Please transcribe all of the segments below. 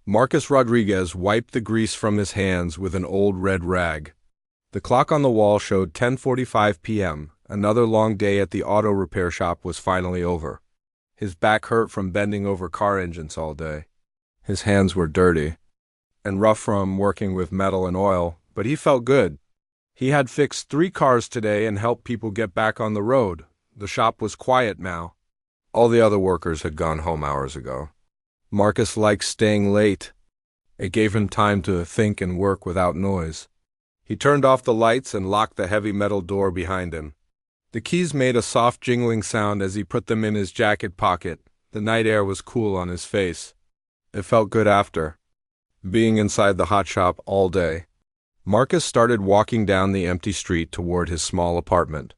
Marcus Rodriguez wiped the grease from his hands with an old red rag. The clock on the wall showed 10:45 p.m. Another long day at the auto repair shop was finally over. His back hurt from bending over car engines all day. His hands were dirty and rough from working with metal and oil, but he felt good. He had fixed 3 cars today and helped people get back on the road. The shop was quiet now. All the other workers had gone home hours ago. Marcus liked staying late. It gave him time to think and work without noise. He turned off the lights and locked the heavy metal door behind him. The keys made a soft jingling sound as he put them in his jacket pocket. The night air was cool on his face. It felt good after being inside the hot shop all day. Marcus started walking down the empty street toward his small apartment.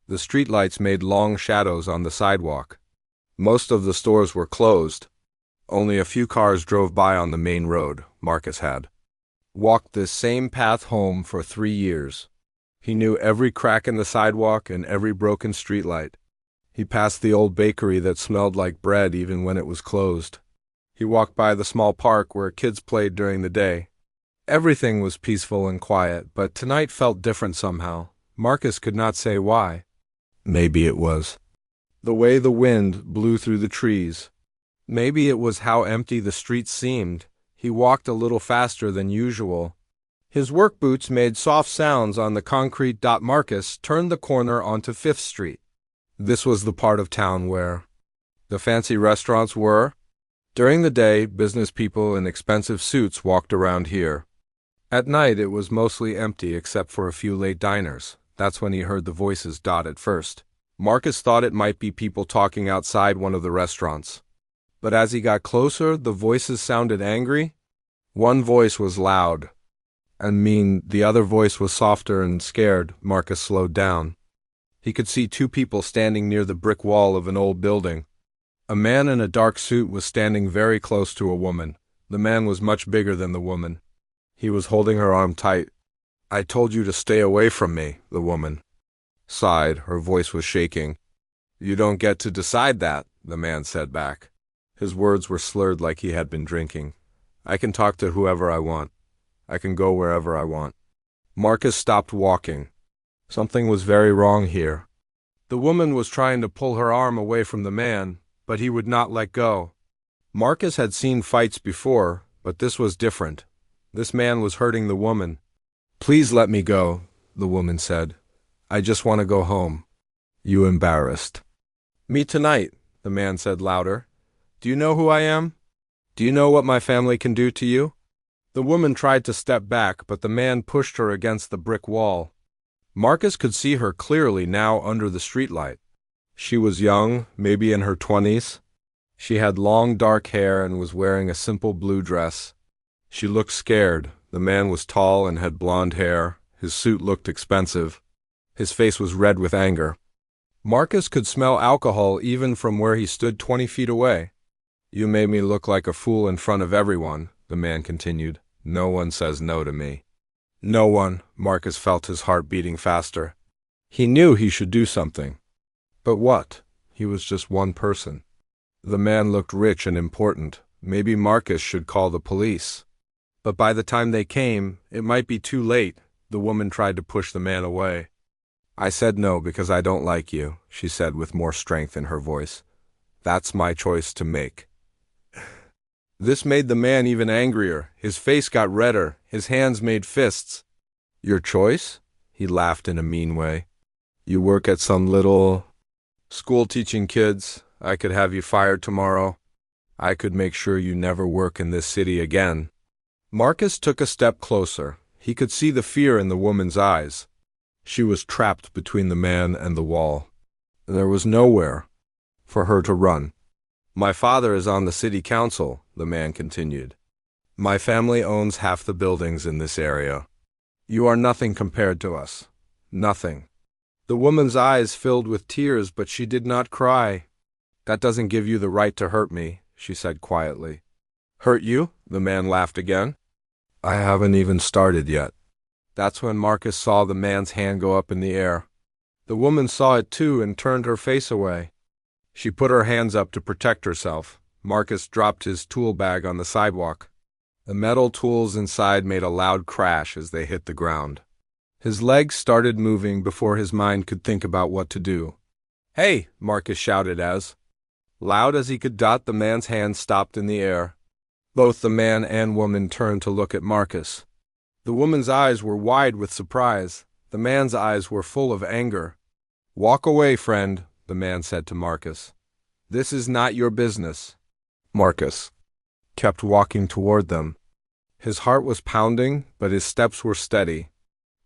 The streetlights made long shadows on the sidewalk. Most of the stores were closed. Only a few cars drove by on the main road. Marcus had walked this same path home for 3 years. He knew every crack in the sidewalk and every broken streetlight. He passed the old bakery that smelled like bread even when it was closed. He walked by the small park where kids played during the day. Everything was peaceful and quiet, but tonight felt different somehow. Marcus could not say why. Maybe it was the way the wind blew through the trees. Maybe it was how empty the streets seemed. He walked a little faster than usual. His work boots made soft sounds on the concrete. Marcus turned the corner onto 5th Street. This was the part of town where the fancy restaurants were. During the day, business people in expensive suits walked around here. At night, it was mostly empty except for a few late diners. That's when he heard the voices. At first, Marcus thought it might be people talking outside one of the restaurants. But as he got closer, the voices sounded angry. One voice was loud and mean. The other voice was softer and scared. Marcus slowed down. He could see 2 people standing near the brick wall of an old building. A man in a dark suit was standing very close to a woman. The man was much bigger than the woman. He was holding her arm tight. "I told you to stay away from me," the woman sighed. Her voice was shaking. "You don't get to decide that," the man said back. His words were slurred like he had been drinking. "I can talk to whoever I want. I can go wherever I want." Marcus stopped walking. Something was very wrong here. The woman was trying to pull her arm away from the man, but he would not let go. Marcus had seen fights before, but this was different. This man was hurting the woman. "Please let me go," the woman said. "I just want to go home." "You embarrassed me tonight," the man said louder. "Do you know who I am? Do you know what my family can do to you?" The woman tried to step back, but the man pushed her against the brick wall. Marcus could see her clearly now under the streetlight. She was young, maybe in her 20s. She had long dark hair and was wearing a simple blue dress. She looked scared. The man was tall and had blonde hair. His suit looked expensive. His face was red with anger. Marcus could smell alcohol even from where he stood 20 feet away. "You made me look like a fool in front of everyone," the man continued. "No one says no to me." No one. Marcus felt his heart beating faster. He knew he should do something. But what? He was just one person. The man looked rich and important. Maybe Marcus should call the police. But by the time they came, it might be too late. The woman tried to push the man away. "I said no because I don't like you," she said with more strength in her voice. "That's my choice to make." This made the man even angrier. His face got redder. His hands made fists. "Your choice?" He laughed in a mean way. "You work at some little school teaching kids. I could have you fired tomorrow. I could make sure you never work in this city again." Marcus took a step closer. He could see the fear in the woman's eyes. She was trapped between the man and the wall. There was nowhere for her to run. "My father is on the city council," the man continued. "My family owns half the buildings in this area. You are nothing compared to us. Nothing." The woman's eyes filled with tears, but she did not cry. "That doesn't give you the right to hurt me," she said quietly. "Hurt you?" The man laughed again. "I haven't even started yet." That's when Marcus saw the man's hand go up in the air. The woman saw it too and turned her face away. She put her hands up to protect herself. Marcus dropped his tool bag on the sidewalk. The metal tools inside made a loud crash as they hit the ground. His legs started moving before his mind could think about what to do. "Hey!" Marcus shouted as, loud as he could. The man's hand stopped in the air. Both the man and woman turned to look at Marcus. The woman's eyes were wide with surprise. The man's eyes were full of anger. "Walk away, friend," the man said to Marcus. "This is not your business." Marcus kept walking toward them. His heart was pounding, but his steps were steady.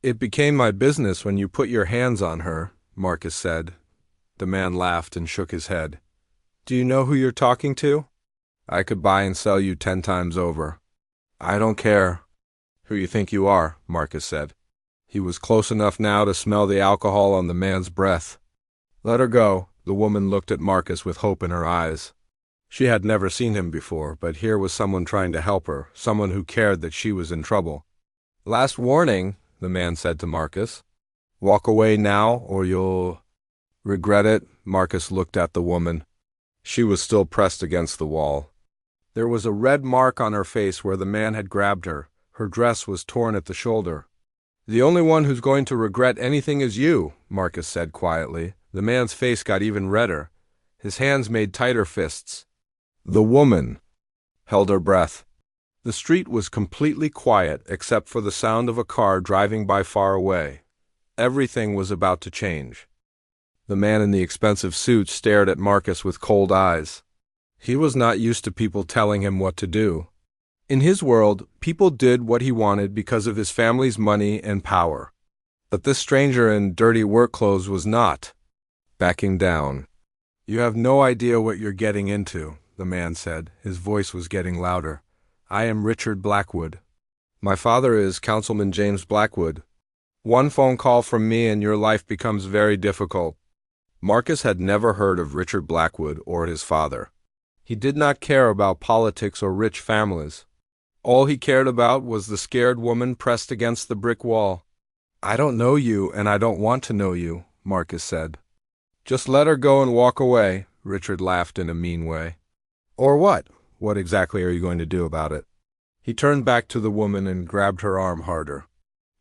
"It became my business when you put your hands on her," Marcus said. The man laughed and shook his head. "Do you know who you're talking to? I could buy and sell you 10 times over." "I don't care who you think you are," Marcus said. He was close enough now to smell the alcohol on the man's breath. "Let her go." The woman looked at Marcus with hope in her eyes. She had never seen him before, but here was someone trying to help her, someone who cared that she was in trouble. "Last warning," the man said to Marcus. "Walk away now or you'll regret it." Marcus looked at the woman. She was still pressed against the wall. There was a red mark on her face where the man had grabbed her. Her dress was torn at the shoulder. "The only one who's going to regret anything is you," Marcus said quietly. The man's face got even redder. His hands made tighter fists. The woman held her breath. The street was completely quiet except for the sound of a car driving by far away. Everything was about to change. The man in the expensive suit stared at Marcus with cold eyes. He was not used to people telling him what to do. In his world, people did what he wanted because of his family's money and power. But this stranger in dirty work clothes was not backing down. "You have no idea what you're getting into," the man said. His voice was getting louder. "I am Richard Blackwood. My father is Councilman James Blackwood. One phone call from me and your life becomes very difficult." Marcus had never heard of Richard Blackwood or his father. He did not care about politics or rich families. All he cared about was the scared woman pressed against the brick wall. "I don't know you, and I don't want to know you," Marcus said. "Just let her go and walk away," Richard laughed in a mean way. "Or what? What exactly are you going to do about it?" He turned back to the woman and grabbed her arm harder.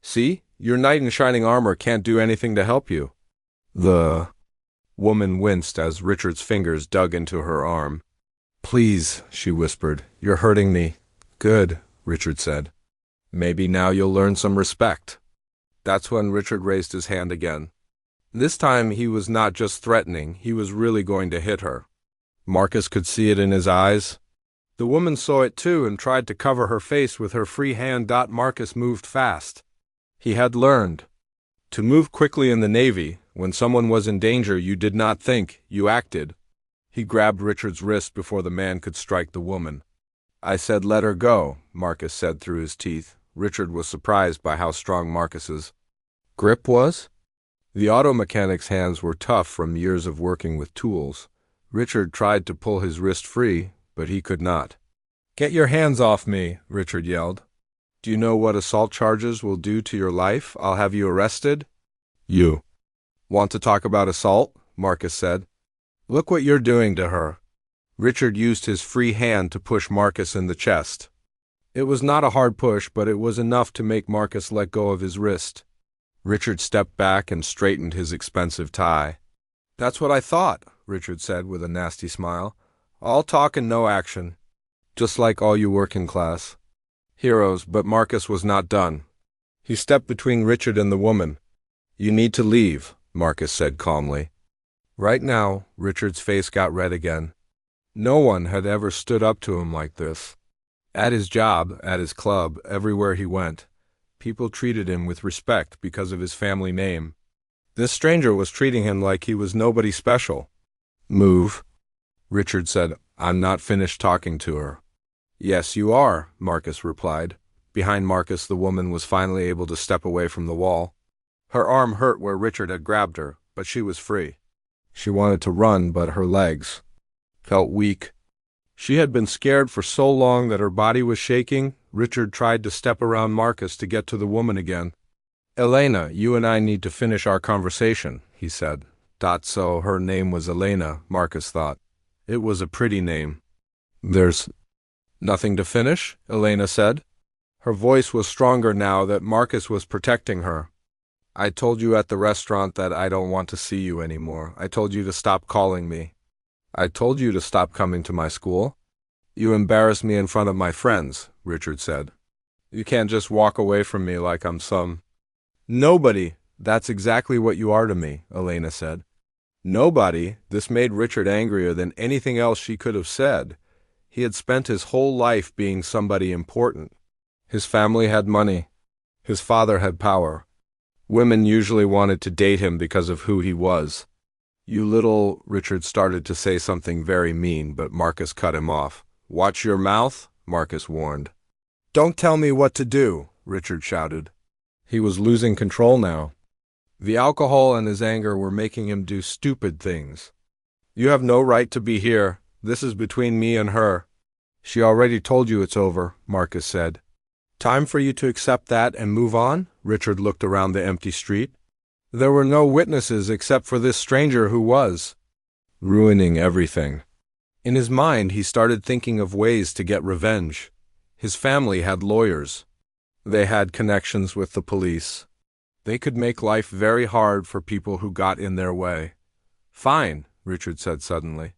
"See? Your knight in shining armor can't do anything to help you." The woman winced as Richard's fingers dug into her arm. "Please," she whispered, "you're hurting me." "Good," Richard said. "Maybe now you'll learn some respect." That's when Richard raised his hand again. This time he was not just threatening, he was really going to hit her. Marcus could see it in his eyes. The woman saw it too and tried to cover her face with her free hand. Marcus moved fast. He had learned to move quickly in the Navy. When someone was in danger, you did not think, you acted. He grabbed Richard's wrist before the man could strike the woman. "I said let her go," Marcus said through his teeth. Richard was surprised by how strong Marcus's grip was. The auto mechanic's hands were tough from years of working with tools. Richard tried to pull his wrist free, but he could not. "Get your hands off me," Richard yelled. "Do you know what assault charges will do to your life? I'll have you arrested." "You want to talk about assault?" Marcus said. "Look what you're doing to her." Richard used his free hand to push Marcus in the chest. It was not a hard push, but it was enough to make Marcus let go of his wrist. Richard stepped back and straightened his expensive tie. "That's what I thought," Richard said with a nasty smile. "All talk and no action. Just like all you working class heroes." But Marcus was not done. He stepped between Richard and the woman. "You need to leave," Marcus said calmly. Right now, Richard's face got red again. No one had ever stood up to him like this. At his job, at his club, everywhere he went, people treated him with respect because of his family name. This stranger was treating him like he was nobody special. "Move," Richard said. "I'm not finished talking to her." "Yes, you are," Marcus replied. Behind Marcus, the woman was finally able to step away from the wall. Her arm hurt where Richard had grabbed her, but she was free. She wanted to run, but her legs felt weak. She had been scared for so long that her body was shaking. Richard tried to step around Marcus to get to the woman again. "Elena, you and I need to finish our conversation," he said. So her name was Elena, Marcus thought. It was a pretty name. There's Nothing to finish? Elena said. Her voice was stronger now that Marcus was protecting her. I told you at the restaurant that I don't want to see you anymore. I told you to stop calling me. I told you to stop coming to my school. You embarrass me in front of my friends, Richard said. You can't just walk away from me like I'm some nobody. That's exactly what you are to me, Elena said. Nobody? This made Richard angrier than anything else she could have said. He had spent his whole life being somebody important. His family had money. His father had power. Women usually wanted to date him because of who he was. You little... Richard started to say something very mean, but Marcus cut him off. Watch your mouth, Marcus warned. Don't tell me what to do, Richard shouted. He was losing control now. The alcohol and his anger were making him do stupid things. You have no right to be here. This is between me and her. She already told you it's over, Marcus said. Time for you to accept that and move on? Richard looked around the empty street. There were no witnesses except for this stranger who was ruining everything. In his mind, he started thinking of ways to get revenge. His family had lawyers. They had connections with the police. They could make life very hard for people who got in their way. Fine, Richard said suddenly.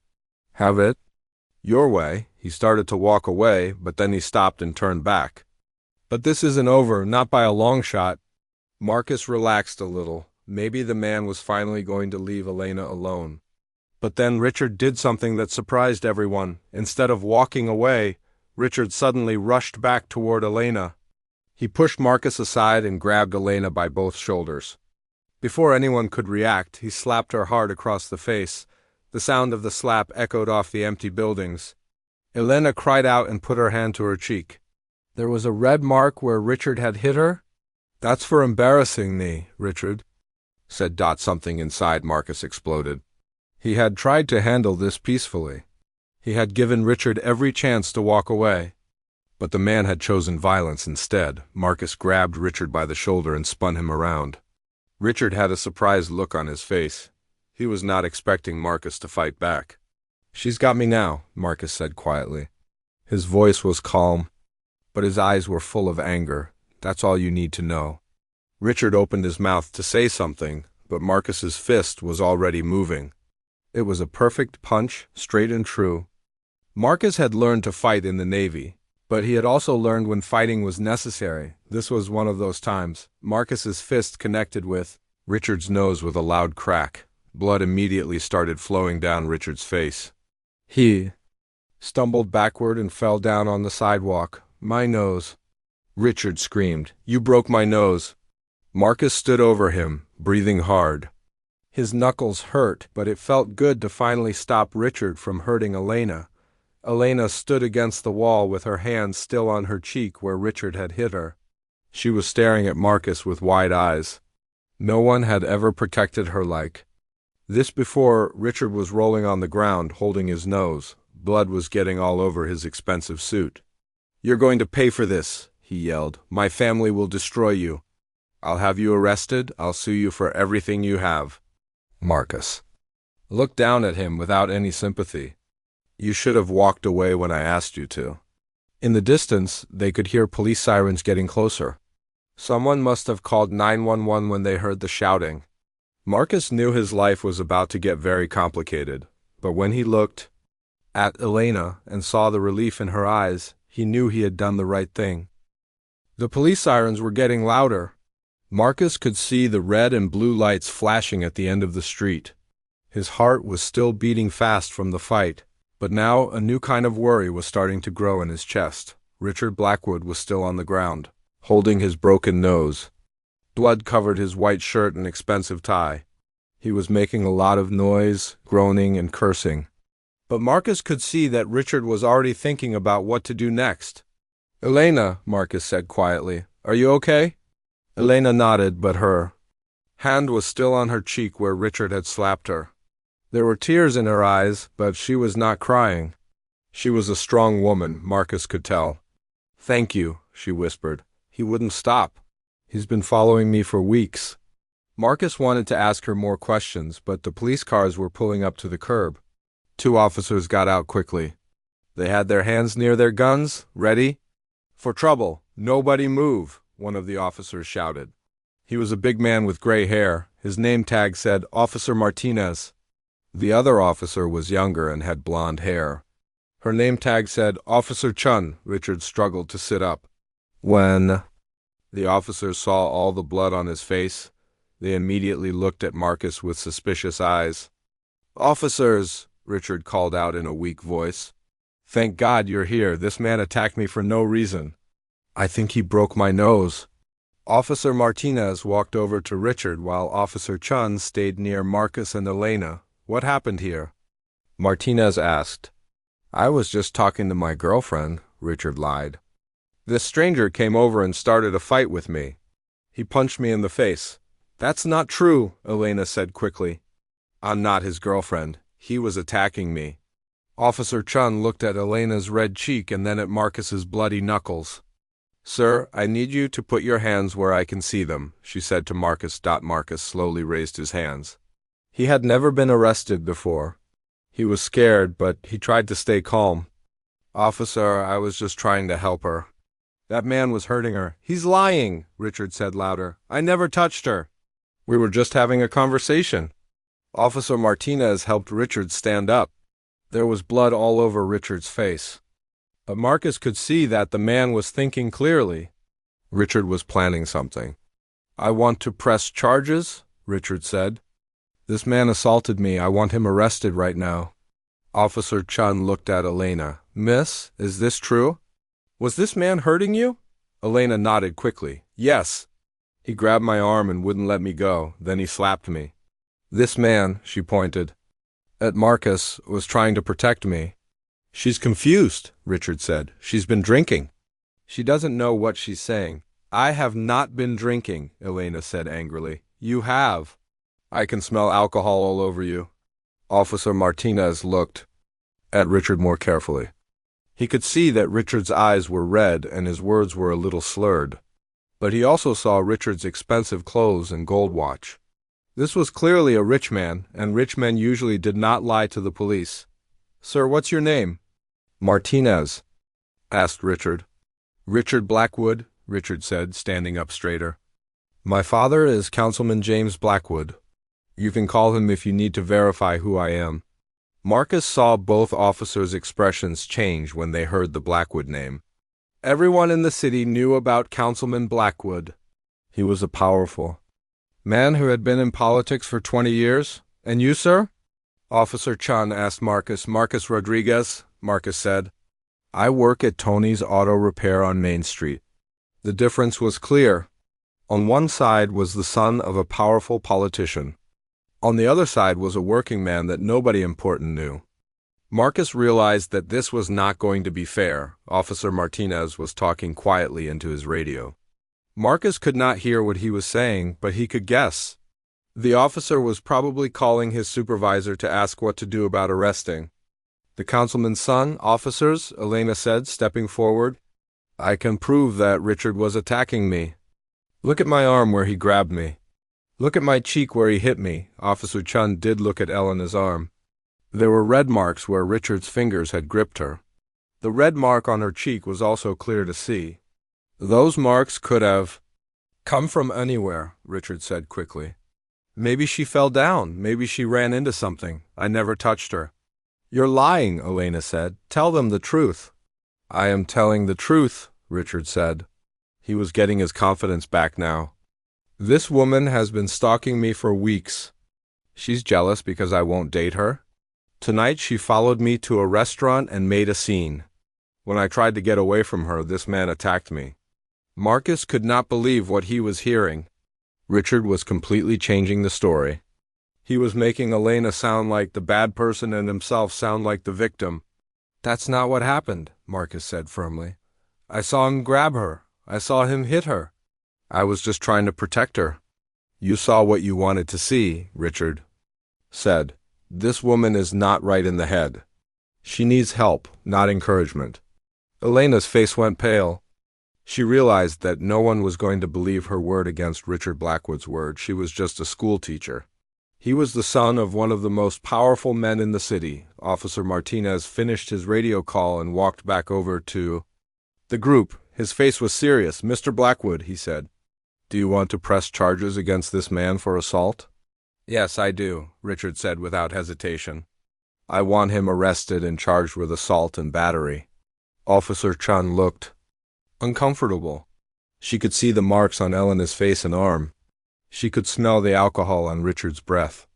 Have it your way. He started to walk away, but then he stopped and turned back. But this isn't over, not by a long shot. Marcus relaxed a little. Maybe the man was finally going to leave Elena alone. But then Richard did something that surprised everyone. Instead of walking away, Richard suddenly rushed back toward Elena. He pushed Marcus aside and grabbed Elena by both shoulders. Before anyone could react, he slapped her hard across the face. The sound of the slap echoed off the empty buildings. Elena cried out and put her hand to her cheek. There was a red mark where Richard had hit her. That's for embarrassing me, Richard, said Dot. Something inside Marcus exploded. He had tried to handle this peacefully. He had given Richard every chance to walk away. But the man had chosen violence instead. Marcus grabbed Richard by the shoulder and spun him around. Richard had a surprised look on his face. He was not expecting Marcus to fight back. She's got me now, Marcus said quietly. His voice was calm, but his eyes were full of anger. That's all you need to know. Richard opened his mouth to say something, but Marcus's fist was already moving. It was a perfect punch, straight and true. Marcus had learned to fight in the Navy, but he had also learned when fighting was necessary. This was one of those times. Marcus's fist connected with Richard's nose with a loud crack. Blood immediately started flowing down Richard's face. He stumbled backward and fell down on the sidewalk. My nose. Richard screamed. You broke my nose. Marcus stood over him, breathing hard. His knuckles hurt, but it felt good to finally stop Richard from hurting Elena. Elena stood against the wall with her hand still on her cheek where Richard had hit her. She was staring at Marcus with wide eyes. No one had ever protected her like this before. Richard was rolling on the ground, holding his nose. Blood was getting all over his expensive suit. You're going to pay for this, he yelled. My family will destroy you. I'll have you arrested. I'll sue you for everything you have. Marcus looked down at him without any sympathy. You should have walked away when I asked you to. In the distance, they could hear police sirens getting closer. Someone must have called 911 when they heard the shouting. Marcus knew his life was about to get very complicated, but when he looked at Elena and saw the relief in her eyes, he knew he had done the right thing. The police sirens were getting louder. Marcus could see the red and blue lights flashing at the end of the street. His heart was still beating fast from the fight, but now a new kind of worry was starting to grow in his chest. Richard Blackwood was still on the ground, holding his broken nose. Blood covered his white shirt and expensive tie. He was making a lot of noise, groaning and cursing. But Marcus could see that Richard was already thinking about what to do next. Elena, Marcus said quietly, are you okay? Elena nodded, but her hand was still on her cheek where Richard had slapped her. There were tears in her eyes, but she was not crying. She was a strong woman, Marcus could tell. Thank you, she whispered. He wouldn't stop. He's been following me for weeks. Marcus wanted to ask her more questions, but the police cars were pulling up to the curb. 2 officers got out quickly. They had their hands near their guns, ready for trouble. "Nobody move," one of the officers shouted. He was a big man with gray hair. His name tag said Officer Martinez. The other officer was younger and had blonde hair. Her name tag said Officer Chun. Richard struggled to sit up. When the officers saw all the blood on his face, they immediately looked at Marcus with suspicious eyes. "Officers," Richard called out in a weak voice. "Thank God you're here. This man attacked me for no reason. I think he broke my nose." Officer Martinez walked over to Richard while Officer Chun stayed near Marcus and Elena. "What happened here?" Martinez asked. "I was just talking to my girlfriend," Richard lied. "This stranger came over and started a fight with me. He punched me in the face." "That's not true," Elena said quickly. "I'm not his girlfriend. He was attacking me." Officer Chun looked at Elena's red cheek and then at Marcus's bloody knuckles. "Sir, I need you to put your hands where I can see them," she said to Marcus. Marcus slowly raised his hands. He had never been arrested before. He was scared, but he tried to stay calm. "Officer, I was just trying to help her. That man was hurting her." "He's lying," Richard said louder. "I never touched her. We were just having a conversation." Officer Martinez helped Richard stand up. There was blood all over Richard's face. But Marcus could see that the man was thinking clearly. Richard was planning something. "I want to press charges," Richard said. "This man assaulted me. I want him arrested right now." Officer Chun looked at Elena. "Miss, is this true? Was this man hurting you?" Elena nodded quickly. "Yes. He grabbed my arm and wouldn't let me go. Then he slapped me. This man," she pointed at Marcus, "was trying to protect me." "She's confused," Richard said. "She's been drinking. She doesn't know what she's saying." "I have not been drinking," Elena said angrily. "You have. I can smell alcohol all over you." Officer Martinez looked at Richard more carefully. He could see that Richard's eyes were red and his words were a little slurred. But he also saw Richard's expensive clothes and gold watch. This was clearly a rich man, and rich men usually did not lie to the police. "Sir, what's your name?" "Martinez," asked Richard. "Richard Blackwood," Richard said, standing up straighter. "My father is Councilman James Blackwood. You can call him if you need to verify who I am." Marcus saw both officers' expressions change when they heard the Blackwood name. Everyone in the city knew about Councilman Blackwood. He was a powerful man who had been in politics for 20 years. "And you, sir?" Officer Chun asked Marcus. "Marcus Rodriguez," Marcus said. "I work at Tony's Auto Repair on Main Street." The difference was clear. On one side was the son of a powerful politician. On the other side was a working man that nobody important knew. Marcus realized that this was not going to be fair. Officer Martinez was talking quietly into his radio. Marcus could not hear what he was saying, but he could guess. The officer was probably calling his supervisor to ask what to do about arresting the councilman's son. "Officers," Elena said, stepping forward, "I can prove that Richard was attacking me. Look at my arm where he grabbed me. Look at my cheek where he hit me." Officer Chun did look at Elena's arm. There were red marks where Richard's fingers had gripped her. The red mark on her cheek was also clear to see. "Those marks could have come from anywhere," Richard said quickly. "Maybe she fell down. Maybe she ran into something. I never touched her." "You're lying," Elena said. "Tell them the truth." "I am telling the truth," Richard said. He was getting his confidence back now. "This woman has been stalking me for weeks. She's jealous because I won't date her. Tonight she followed me to a restaurant and made a scene. When I tried to get away from her, this man attacked me." Marcus could not believe what he was hearing. Richard was completely changing the story. He was making Elena sound like the bad person and himself sound like the victim. "That's not what happened," Marcus said firmly. "I saw him grab her. I saw him hit her. I was just trying to protect her." "You saw what you wanted to see," Richard said. "This woman is not right in the head. She needs help, not encouragement." Elena's face went pale. She realized that no one was going to believe her word against Richard Blackwood's word. She was just a school teacher. He was the son of one of the most powerful men in the city. Officer Martinez finished his radio call and walked back over to the group. His face was serious. "Mr. Blackwood," he said, "do you want to press charges against this man for assault?" "Yes, I do," Richard said without hesitation. "I want him arrested and charged with assault and battery." Officer Chun looked uncomfortable. She could see the marks on Elena's face and arm. She could smell the alcohol on Richard's breath.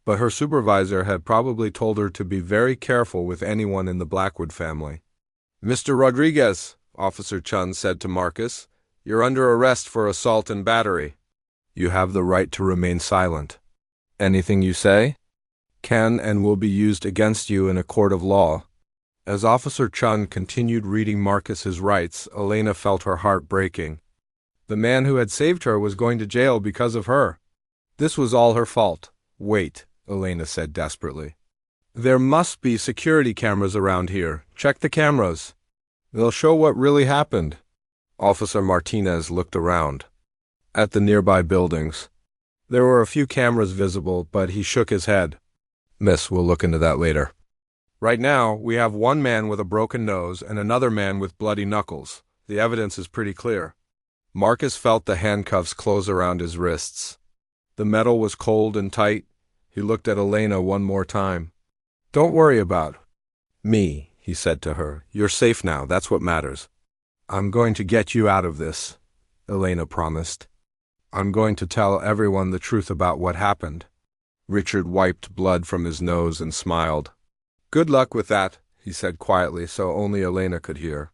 But her supervisor had probably told her to be very careful with anyone in the Blackwood family. "Mr. Rodriguez," Officer Chun said to Marcus, "you're under arrest for assault and battery. You have the right to remain silent. Anything you say can and will be used against you in a court of law." As Officer Chun continued reading Marcus's rights, Elena felt her heart breaking. The man who had saved her was going to jail because of her. This was all her fault. "Wait," Elena said desperately. "There must be security cameras around here. Check the cameras. They'll show what really happened." Officer Martinez looked around at the nearby buildings. There were a few cameras visible, but he shook his head. "Miss, we'll look into that later. Right now, we have one man with a broken nose and another man with bloody knuckles. The evidence is pretty clear." Marcus felt the handcuffs close around his wrists. The metal was cold and tight. He looked at Elena one more time. "Don't worry about me," he said to her. "You're safe now, that's what matters." "I'm going to get you out of this," Elena promised. "I'm going to tell everyone the truth about what happened." Richard wiped blood from his nose and smiled. "Good luck with that," he said quietly so only Elena could hear.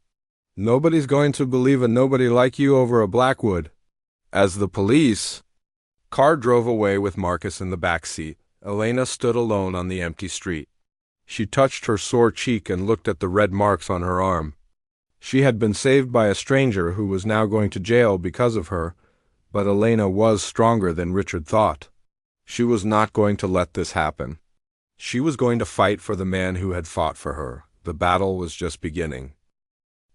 "Nobody's going to believe a nobody like you over a Blackwood." As the police car drove away with Marcus in the back seat, Elena stood alone on the empty street. She touched her sore cheek and looked at the red marks on her arm. She had been saved by a stranger who was now going to jail because of her, but Elena was stronger than Richard thought. She was not going to let this happen. She was going to fight for the man who had fought for her. The battle was just beginning.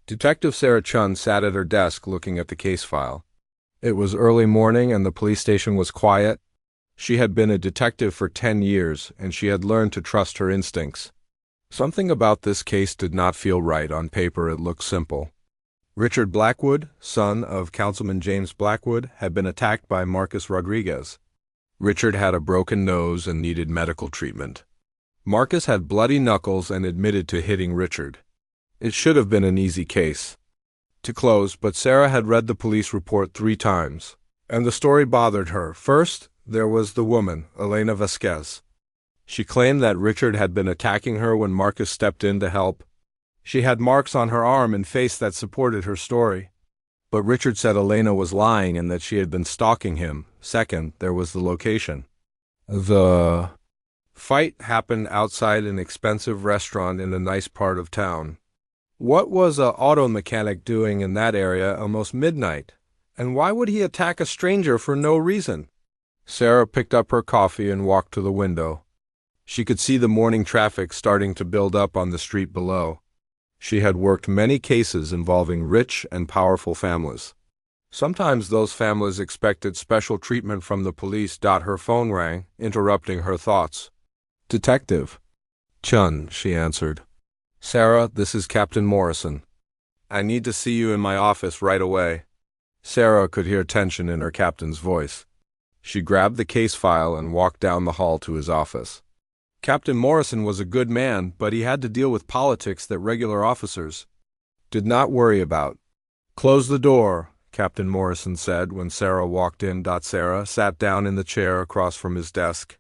Detective Sarah Chun sat at her desk looking at the case file. It was early morning and the police station was quiet. She had been a detective for 10 years, and she had learned to trust her instincts. Something about this case did not feel right. On paper it looked simple. Richard Blackwood, son of Councilman James Blackwood, had been attacked by Marcus Rodriguez. Richard had a broken nose and needed medical treatment. Marcus had bloody knuckles and admitted to hitting Richard. It should have been an easy case to close, but Sarah had read the police report 3 times, and the story bothered her. First, there was the woman, Elena Vasquez. She claimed that Richard had been attacking her when Marcus stepped in to help. She had marks on her arm and face that supported her story. But Richard said Elena was lying and that she had been stalking him. Second, there was the location. The fight happened outside an expensive restaurant in a nice part of town. What was an auto mechanic doing in that area almost midnight? And why would he attack a stranger for no reason? Sarah picked up her coffee and walked to the window. She could see the morning traffic starting to build up on the street below. She had worked many cases involving rich and powerful families. Sometimes those families expected special treatment from the police. Her phone rang, interrupting her thoughts. "Detective Chun," she answered. "Sarah, this is Captain Morrison. I need to see you in my office right away." Sarah could hear tension in her captain's voice. She grabbed the case file and walked down the hall to his office. Captain Morrison was a good man, but he had to deal with politics that regular officers did not worry about. "Close the door," Captain Morrison said when Sarah walked in. Sarah sat down in the chair across from his desk.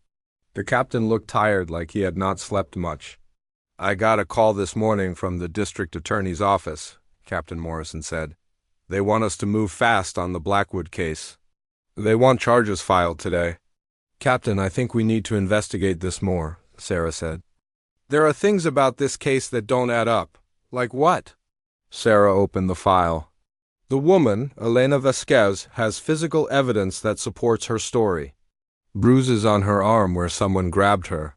The captain looked tired, like he had not slept much. "I got a call this morning from the district attorney's office," Captain Morrison said. "They want us to move fast on the Blackwood case. They want charges filed today." "Captain, I think we need to investigate this more," Sarah said. "There are things about this case that don't add up." "Like what?" Sarah opened the file. "The woman, Elena Vasquez, has physical evidence that supports her story. Bruises on her arm where someone grabbed her.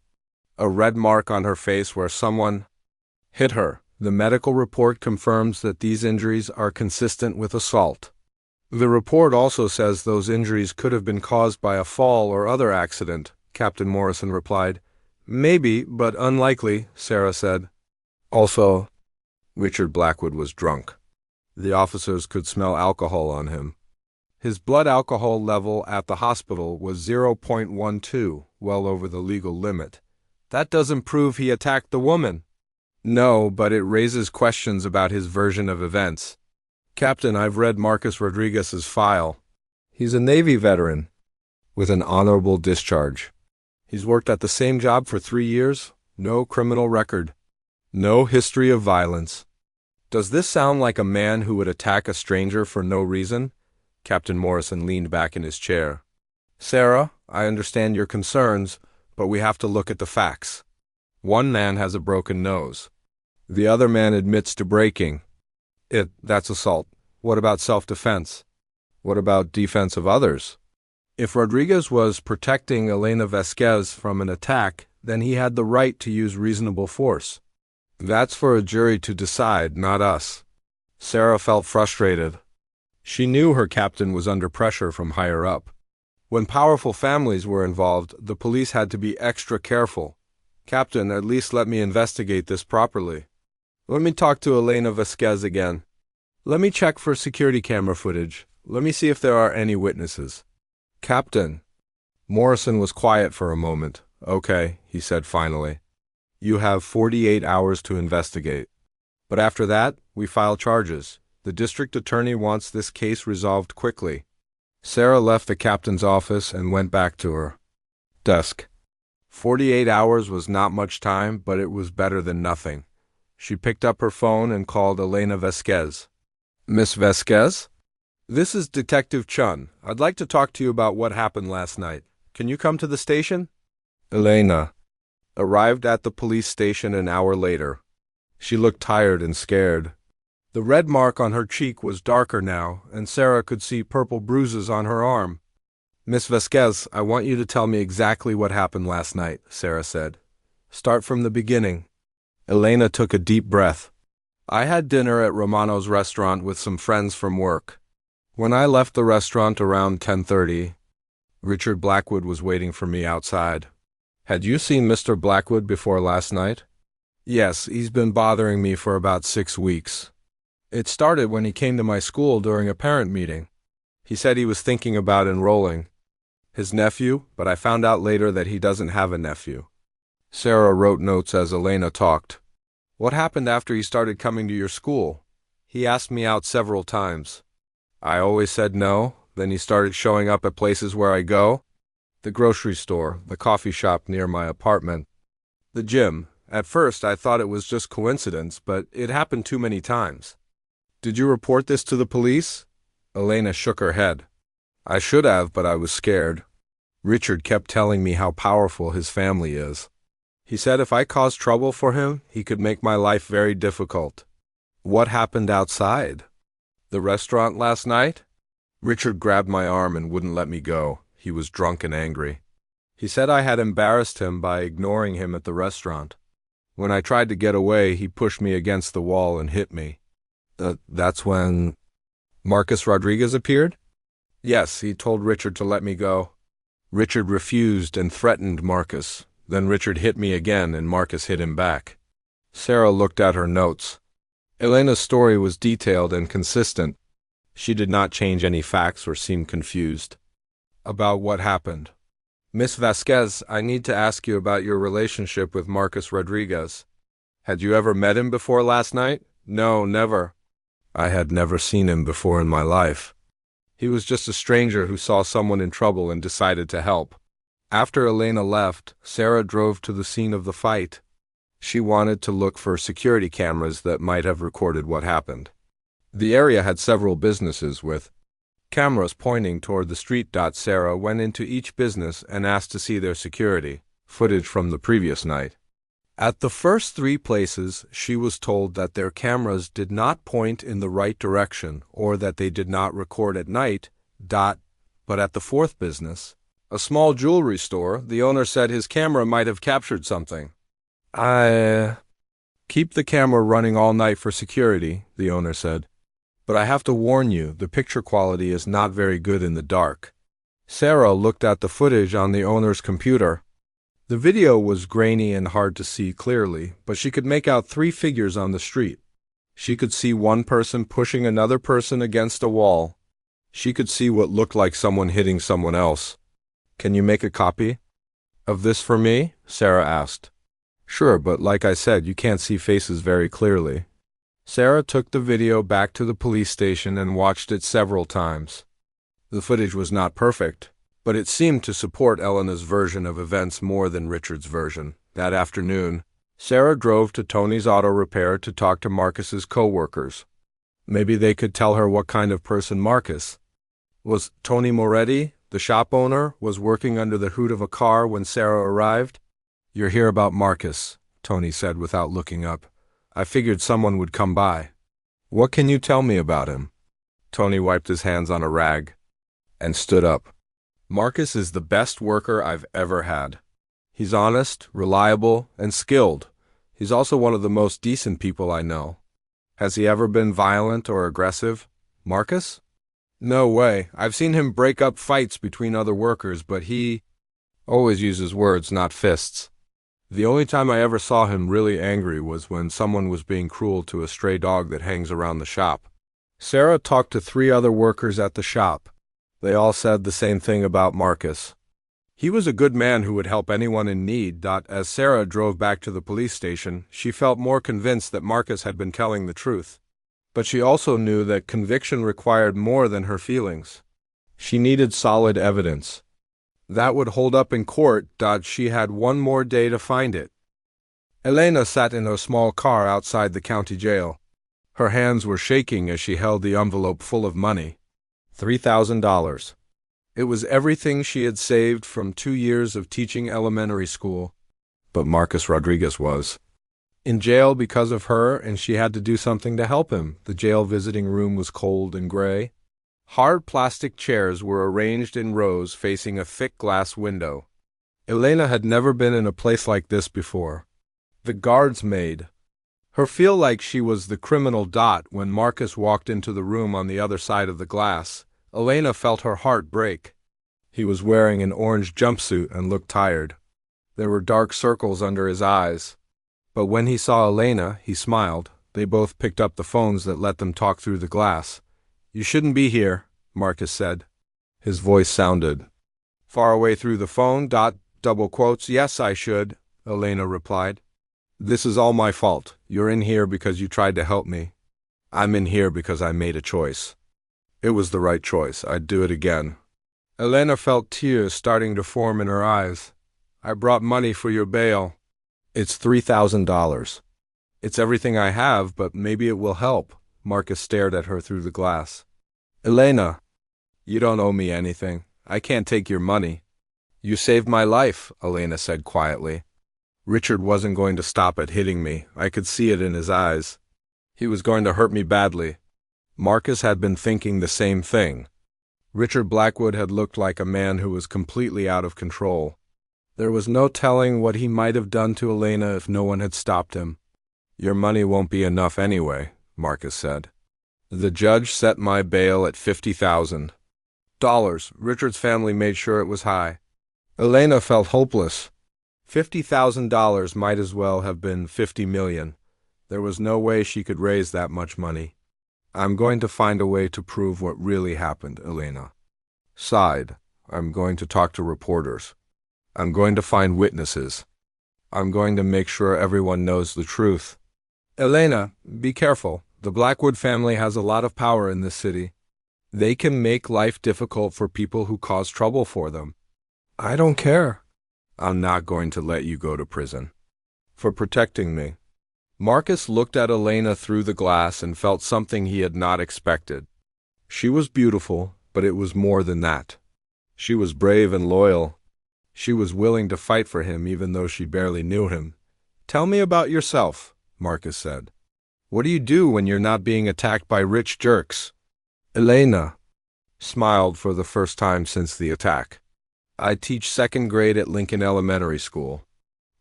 A red mark on her face where someone hit her. The medical report confirms that these injuries are consistent with assault. The report also says those injuries could have been caused by a fall or other accident, Captain Morrison replied. Maybe, but unlikely, Sarah said. Also, Richard Blackwood was drunk. The officers could smell alcohol on him. His blood alcohol level at the hospital was 0.12, well over the legal limit. That doesn't prove he attacked the woman. No, but it raises questions about his version of events. Captain, I've read Marcus Rodriguez's file. He's a Navy veteran with an honorable discharge. He's worked at the same job for 3 years, no criminal record, no history of violence. Does this sound like a man who would attack a stranger for no reason? Captain Morrison leaned back in his chair. Sarah, I understand your concerns, but we have to look at the facts. One man has a broken nose. The other man admits to breaking. That's assault. What about self-defense? What about defense of others? If Rodriguez was protecting Elena Vasquez from an attack, then he had the right to use reasonable force. That's for a jury to decide, not us. Sarah felt frustrated. She knew her captain was under pressure from higher up. When powerful families were involved, the police had to be extra careful. Captain, at least let me investigate this properly. Let me talk to Elena Vasquez again. Let me check for security camera footage. Let me see if there are any witnesses. Captain. Morrison was quiet for a moment. Okay, he said finally. You have 48 hours to investigate. But after that, we file charges. The district attorney wants this case resolved quickly. Sarah left the captain's office and went back to her desk. 48 hours was not much time, but it was better than nothing. She picked up her phone and called Elena Vasquez. Miss Vasquez? This is Detective Chun. I'd like to talk to you about what happened last night. Can you come to the station? Elena arrived at the police station an hour later. She looked tired and scared. The red mark on her cheek was darker now, and Sarah could see purple bruises on her arm. Miss Vasquez, I want you to tell me exactly what happened last night, Sarah said. Start from the beginning. Elena took a deep breath. I had dinner at Romano's restaurant with some friends from work. When I left the restaurant around 10:30, Richard Blackwood was waiting for me outside. Had you seen Mr. Blackwood before last night? Yes, he's been bothering me for about 6 weeks. It started when he came to my school during a parent meeting. He said he was thinking about enrolling his nephew, but I found out later that he doesn't have a nephew. Sarah wrote notes as Elena talked. What happened after he started coming to your school? He asked me out several times. I always said no, then he started showing up at places where I go. The grocery store, the coffee shop near my apartment, the gym. At first I thought it was just coincidence, but it happened too many times. Did you report this to the police? Elena shook her head. I should have, but I was scared. Richard kept telling me how powerful his family is. He said if I caused trouble for him, he could make my life very difficult. What happened outside? The restaurant last night? Richard grabbed my arm and wouldn't let me go. He was drunk and angry. He said I had embarrassed him by ignoring him at the restaurant. When I tried to get away, he pushed me against the wall and hit me. That's when Marcus Rodriguez appeared? Yes, he told Richard to let me go. Richard refused and threatened Marcus. Then Richard hit me again and Marcus hit him back. Sarah looked at her notes. Elena's story was detailed and consistent. She did not change any facts or seem confused about what happened. Miss Vasquez, I need to ask you about your relationship with Marcus Rodriguez. Had you ever met him before last night? No, never. I had never seen him before in my life. He was just a stranger who saw someone in trouble and decided to help. After Elena left, Sarah drove to the scene of the fight. She wanted to look for security cameras that might have recorded what happened. The area had several businesses with cameras pointing toward the street. Sarah went into each business and asked to see their security footage from the previous night. At the first 3 places, she was told that their cameras did not point in the right direction or that they did not record at night. But at the 4th business, a small jewelry store, the owner said his camera might have captured something. Keep the camera running all night for security, the owner said. But I have to warn you, the picture quality is not very good in the dark. Sarah looked at the footage on the owner's computer. The video was grainy and hard to see clearly, but she could make out three figures on the street. She could see one person pushing another person against a wall. She could see what looked like someone hitting someone else. "Can you make a copy of this for me?" Sarah asked. "Sure, but like I said, you can't see faces very clearly." Sarah took the video back to the police station and watched it several times. The footage was not perfect, but it seemed to support Elena's version of events more than Richard's version. That afternoon, Sarah drove to Tony's auto repair to talk to Marcus's co-workers. Maybe they could tell her what kind of person Marcus was. Tony Moretti, the shop owner, was working under the hood of a car when Sarah arrived. "You're here about Marcus," Tony said without looking up. "I figured someone would come by. What can you tell me about him?" Tony wiped his hands on a rag and stood up. "Marcus is the best worker I've ever had. He's honest, reliable, and skilled. He's also one of the most decent people I know." "Has he ever been violent or aggressive?" "Marcus? No way. I've seen him break up fights between other workers, but he always uses words, not fists. The only time I ever saw him really angry was when someone was being cruel to a stray dog that hangs around the shop." Sarah talked to 3 other workers at the shop. They all said the same thing about Marcus. He was a good man who would help anyone in need. As Sarah drove back to the police station, she felt more convinced that Marcus had been telling the truth. But she also knew that conviction required more than her feelings. She needed solid evidence that would hold up in court. She had one more day to find it. Elena sat in her small car outside the county jail. Her hands were shaking as she held the envelope full of money. $3,000. It was everything she had saved from 2 years of teaching elementary school. But Marcus Rodriguez was in jail because of her, and she had to do something to help him. The jail visiting room was cold and gray. Hard plastic chairs were arranged in rows facing a thick glass window. Elena had never been in a place like this before. The guards made her feel like she was the criminal. When Marcus walked into the room on the other side of the glass, Elena felt her heart break. He was wearing an orange jumpsuit and looked tired. There were dark circles under his eyes. But when he saw Elena, he smiled. They both picked up the phones that let them talk through the glass. "You shouldn't be here," Marcus said. His voice sounded far away through the phone. Double quotes, "Yes, I should," Elena replied. "This is all my fault. You're in here because you tried to help me. I'm in here because I made a choice. It was the right choice. I'd do it again." Elena felt tears starting to form in her eyes. "I brought money for your bail." "It's $3,000. It's everything I have, but maybe it will help." Marcus stared at her through the glass. "Elena, you don't owe me anything. I can't take your money." "You saved my life," Elena said quietly. "Richard wasn't going to stop at hitting me. I could see it in his eyes. He was going to hurt me badly." Marcus had been thinking the same thing. Richard Blackwood had looked like a man who was completely out of control. There was no telling what he might have done to Elena if no one had stopped him. "Your money won't be enough anyway," Marcus said. "The judge set my bail at $50,000. Richard's family made sure it was high." Elena felt hopeless. $50,000 might as well have been 50 million. There was no way she could raise that much money. "I'm going to find a way to prove what really happened," Elena sighed. "I'm going to talk to reporters. I'm going to find witnesses. I'm going to make sure everyone knows the truth." "Elena, be careful. The Blackwood family has a lot of power in this city. They can make life difficult for people who cause trouble for them." "I don't care." "I'm not going to let you go to prison for protecting me." Marcus looked at Elena through the glass and felt something he had not expected. She was beautiful, but it was more than that. She was brave and loyal. She was willing to fight for him even though she barely knew him. "Tell me about yourself," Marcus said. "What do you do when you're not being attacked by rich jerks?" Elena smiled for the first time since the attack. "I teach 2nd grade at Lincoln Elementary School.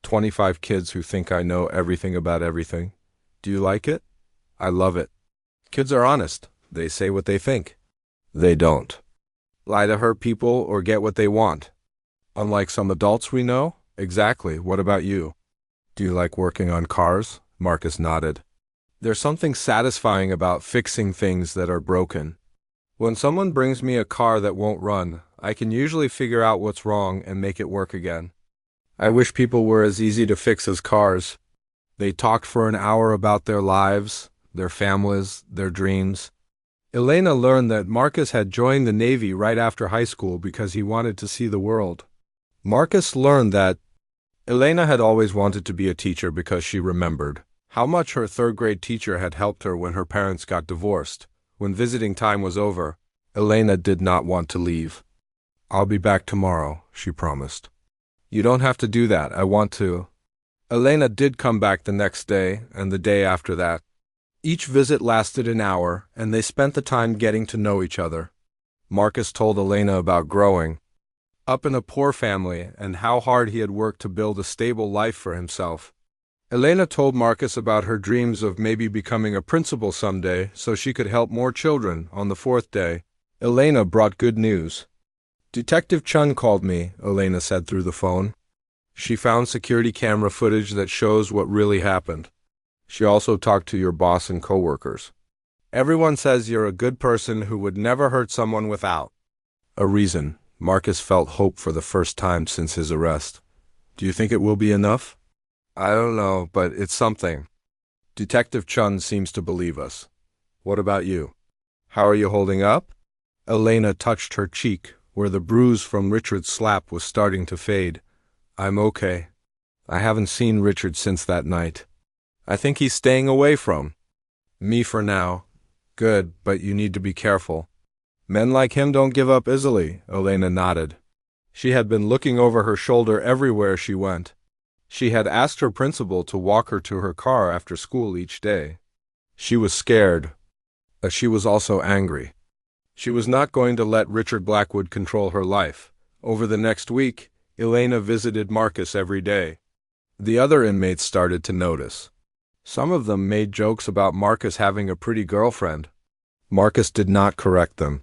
25 kids who think I know everything about everything. Do you like it?" "I love it. Kids are honest. They say what they think." "They don't." Lie to hurt people or get what they want. Unlike some adults we know? Exactly. What about you? Do you like working on cars? Marcus nodded. There's something satisfying about fixing things that are broken. When someone brings me a car that won't run, I can usually figure out what's wrong and make it work again. I wish people were as easy to fix as cars. They talked for an hour about their lives, their families, their dreams. Elena learned that Marcus had joined the Navy right after high school because he wanted to see the world. Marcus learned that Elena had always wanted to be a teacher because she remembered how much her third-grade teacher had helped her when her parents got divorced. When visiting time was over, Elena did not want to leave. I'll be back tomorrow, she promised. You don't have to do that. I want to. Elena did come back the next day and the day after that. Each visit lasted an hour, and they spent the time getting to know each other. Marcus told Elena about growing up in a poor family and how hard he had worked to build a stable life for himself. Elena told Marcus about her dreams of maybe becoming a principal someday so she could help more children. On the fourth day, Elena brought good news. Detective Chun called me, Elena said through the phone. She found security camera footage that shows what really happened. She also talked to your boss and coworkers. Everyone says you're a good person who would never hurt someone without a reason. Marcus felt hope for the first time since his arrest. Do you think it will be enough? I don't know, but it's something. Detective Chun seems to believe us. What about you? How are you holding up? Elena touched her cheek, where the bruise from Richard's slap was starting to fade. I'm okay. I haven't seen Richard since that night. I think he's staying away from me for now. Good, but you need to be careful. Men like him don't give up easily, Elena nodded. She had been looking over her shoulder everywhere she went. She had asked her principal to walk her to her car after school each day. She was scared. She was also angry. She was not going to let Richard Blackwood control her life. Over the next week, Elena visited Marcus every day. The other inmates started to notice. Some of them made jokes about Marcus having a pretty girlfriend. Marcus did not correct them.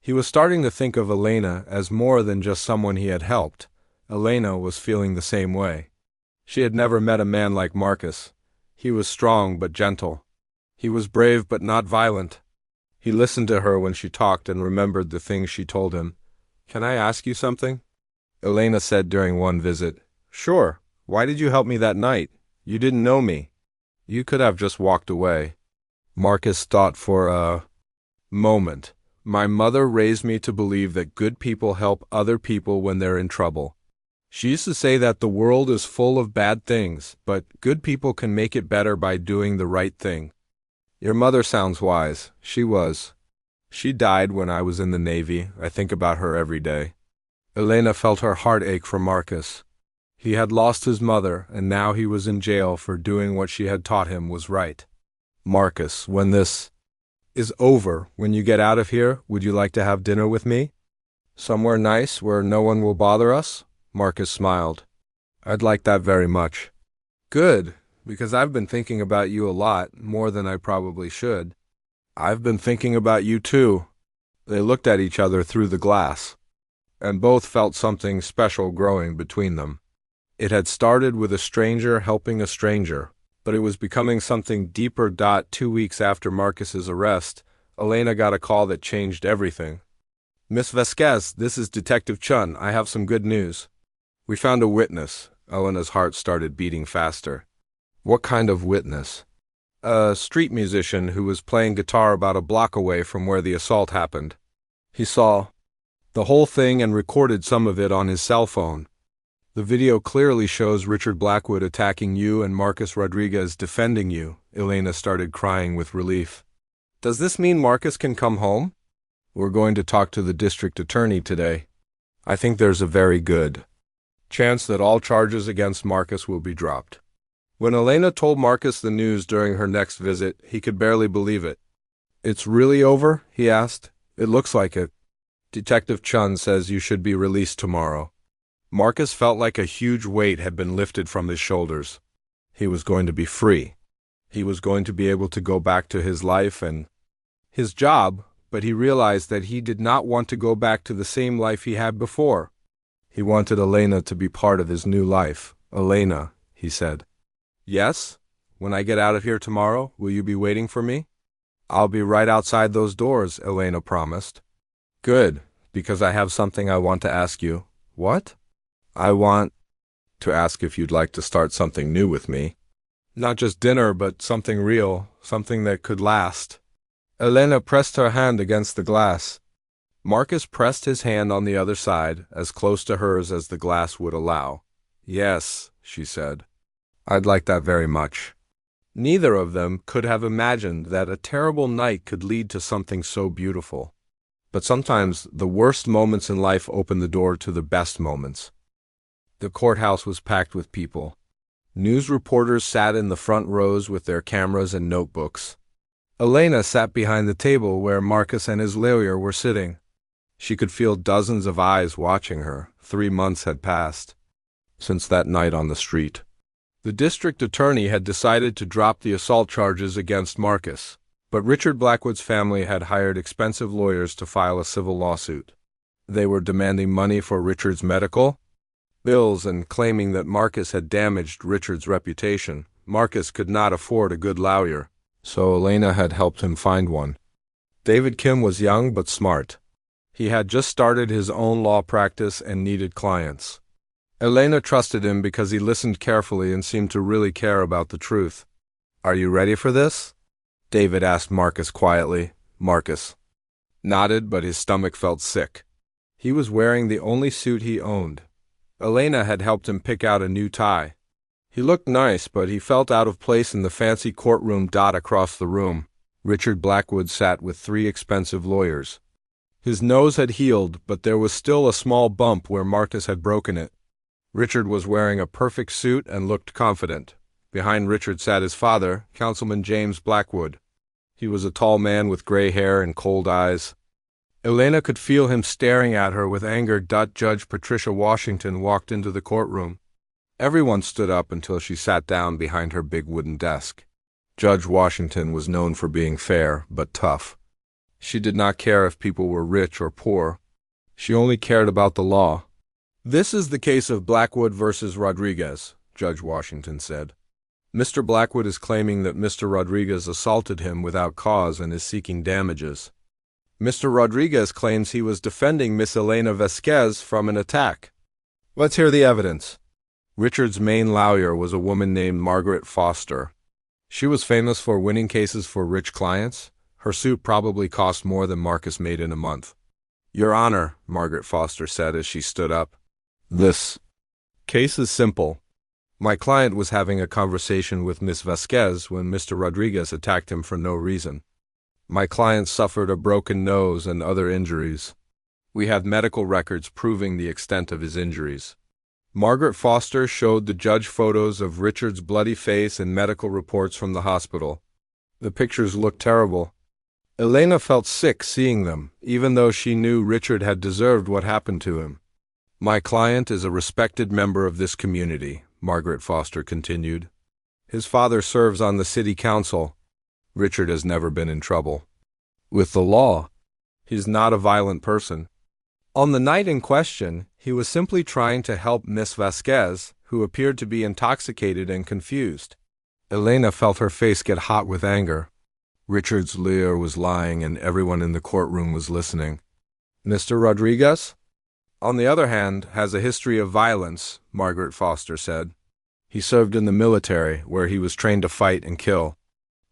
He was starting to think of Elena as more than just someone he had helped. Elena was feeling the same way. She had never met a man like Marcus. He was strong but gentle. He was brave but not violent. He listened to her when she talked and remembered the things she told him. Can I ask you something? Elena said during one visit. Sure. Why did you help me that night? You didn't know me. You could have just walked away. Marcus thought for a moment. My mother raised me to believe that good people help other people when they're in trouble. She used to say that the world is full of bad things, but good people can make it better by doing the right thing. Your mother sounds wise. She was. She died when I was in the Navy. I think about her every day. Elena felt her heart ache for Marcus. He had lost his mother, and now he was in jail for doing what she had taught him was right. Marcus, when this is over, when you get out of here, would you like to have dinner with me? Somewhere nice where no one will bother us? Marcus smiled. I'd like that very much. Good, because I've been thinking about you a lot, more than I probably should. I've been thinking about you too. They looked at each other through the glass, and both felt something special growing between them. It had started with a stranger helping a stranger, but it was becoming something deeper. 2 weeks after Marcus's arrest, Elena got a call that changed everything. Miss Vasquez, this is Detective Chun. I have some good news. We found a witness. Elena's heart started beating faster. What kind of witness? A street musician who was playing guitar about a block away from where the assault happened. He saw the whole thing and recorded some of it on his cell phone. The video clearly shows Richard Blackwood attacking you and Marcus Rodriguez defending you. Elena started crying with relief. Does this mean Marcus can come home? We're going to talk to the district attorney today. I think there's a very good chance that all charges against Marcus will be dropped. When Elena told Marcus the news during her next visit, he could barely believe it. It's really over? He asked. It looks like it. Detective Chun says you should be released tomorrow. Marcus felt like a huge weight had been lifted from his shoulders. He was going to be free. He was going to be able to go back to his life and his job, but he realized that he did not want to go back to the same life he had before. He wanted Elena to be part of his new life. "Elena," he said. "Yes? When I get out of here tomorrow, will you be waiting for me?" "I'll be right outside those doors," Elena promised. "Good, because I have something I want to ask you." "What?" "I want to ask if you'd like to start something new with me. Not just dinner, but something real, something that could last." Elena pressed her hand against the glass. Marcus pressed his hand on the other side, as close to hers as the glass would allow. "Yes," she said. "I'd like that very much." Neither of them could have imagined that a terrible night could lead to something so beautiful. But sometimes the worst moments in life open the door to the best moments. The courthouse was packed with people. News reporters sat in the front rows with their cameras and notebooks. Elena sat behind the table where Marcus and his lawyer were sitting. She could feel dozens of eyes watching her. 3 months had passed since that night on the street. The district attorney had decided to drop the assault charges against Marcus, but Richard Blackwood's family had hired expensive lawyers to file a civil lawsuit. They were demanding money for Richard's medical bills and claiming that Marcus had damaged Richard's reputation. Marcus could not afford a good lawyer, so Elena had helped him find one. David Kim was young but smart. He had just started his own law practice and needed clients. Elena trusted him because he listened carefully and seemed to really care about the truth. "Are you ready for this?" David asked Marcus quietly. Marcus nodded, but his stomach felt sick. He was wearing the only suit he owned. Elena had helped him pick out a new tie. He looked nice, but he felt out of place in the fancy courtroom dot across the room. Richard Blackwood sat with 3 expensive lawyers. His nose had healed, but there was still a small bump where Marcus had broken it. Richard was wearing a perfect suit and looked confident. Behind Richard sat his father, Councilman James Blackwood. He was a tall man with gray hair and cold eyes. Elena could feel him staring at her with anger. Judge Patricia Washington walked into the courtroom. Everyone stood up until she sat down behind her big wooden desk. Judge Washington was known for being fair, but tough. She did not care if people were rich or poor. She only cared about the law. "This is the case of Blackwood versus Rodriguez," Judge Washington said. "Mr. Blackwood is claiming that Mr. Rodriguez assaulted him without cause and is seeking damages. Mr. Rodriguez claims he was defending Miss Elena Vasquez from an attack. Let's hear the evidence." Richard's main lawyer was a woman named Margaret Foster. She was famous for winning cases for rich clients. Her suit probably cost more than Marcus made in a month. "Your Honor," Margaret Foster said as she stood up, "this case is simple. My client was having a conversation with Miss Vasquez when Mr. Rodriguez attacked him for no reason. My client suffered a broken nose and other injuries. We have medical records proving the extent of his injuries." Margaret Foster showed the judge photos of Richard's bloody face and medical reports from the hospital. The pictures looked terrible. Elena felt sick seeing them, even though she knew Richard had deserved what happened to him. "My client is a respected member of this community," Margaret Foster continued. "His father serves on the city council. Richard has never been in trouble with the law. He's not a violent person. On the night in question, he was simply trying to help Miss Vasquez, who appeared to be intoxicated and confused." Elena felt her face get hot with anger. Richard's lawyer was lying and everyone in the courtroom was listening. "Mr. Rodriguez, on the other hand, has a history of violence," Margaret Foster said. "He served in the military, where he was trained to fight and kill.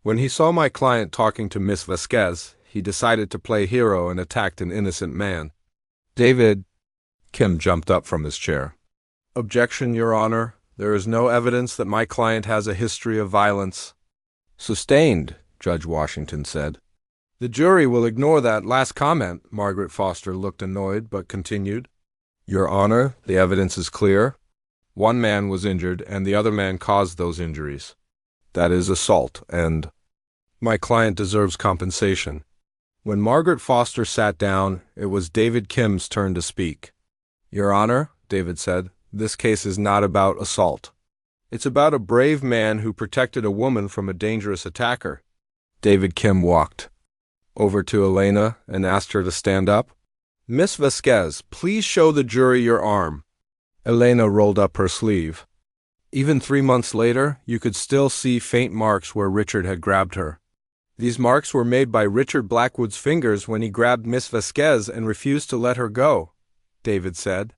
When he saw my client talking to Miss Vasquez, he decided to play hero and attacked an innocent man." "David," Kim jumped up from his chair. "Objection, Your Honor. There is no evidence that my client has a history of violence." "Sustained," Judge Washington said. "The jury will ignore that last comment." Margaret Foster looked annoyed, but continued. "Your Honor, the evidence is clear. One man was injured, and the other man caused those injuries. That is assault, and my client deserves compensation." When Margaret Foster sat down, it was David Kim's turn to speak. "Your Honor," David said, "this case is not about assault. It's about a brave man who protected a woman from a dangerous attacker." David Kim walked over to Elena and asked her to stand up. "Miss Vasquez, please show the jury your arm." Elena rolled up her sleeve. Even 3 months later, you could still see faint marks where Richard had grabbed her. These marks were made by Richard Blackwood's fingers when he grabbed Miss Vasquez and refused to let her go, David said.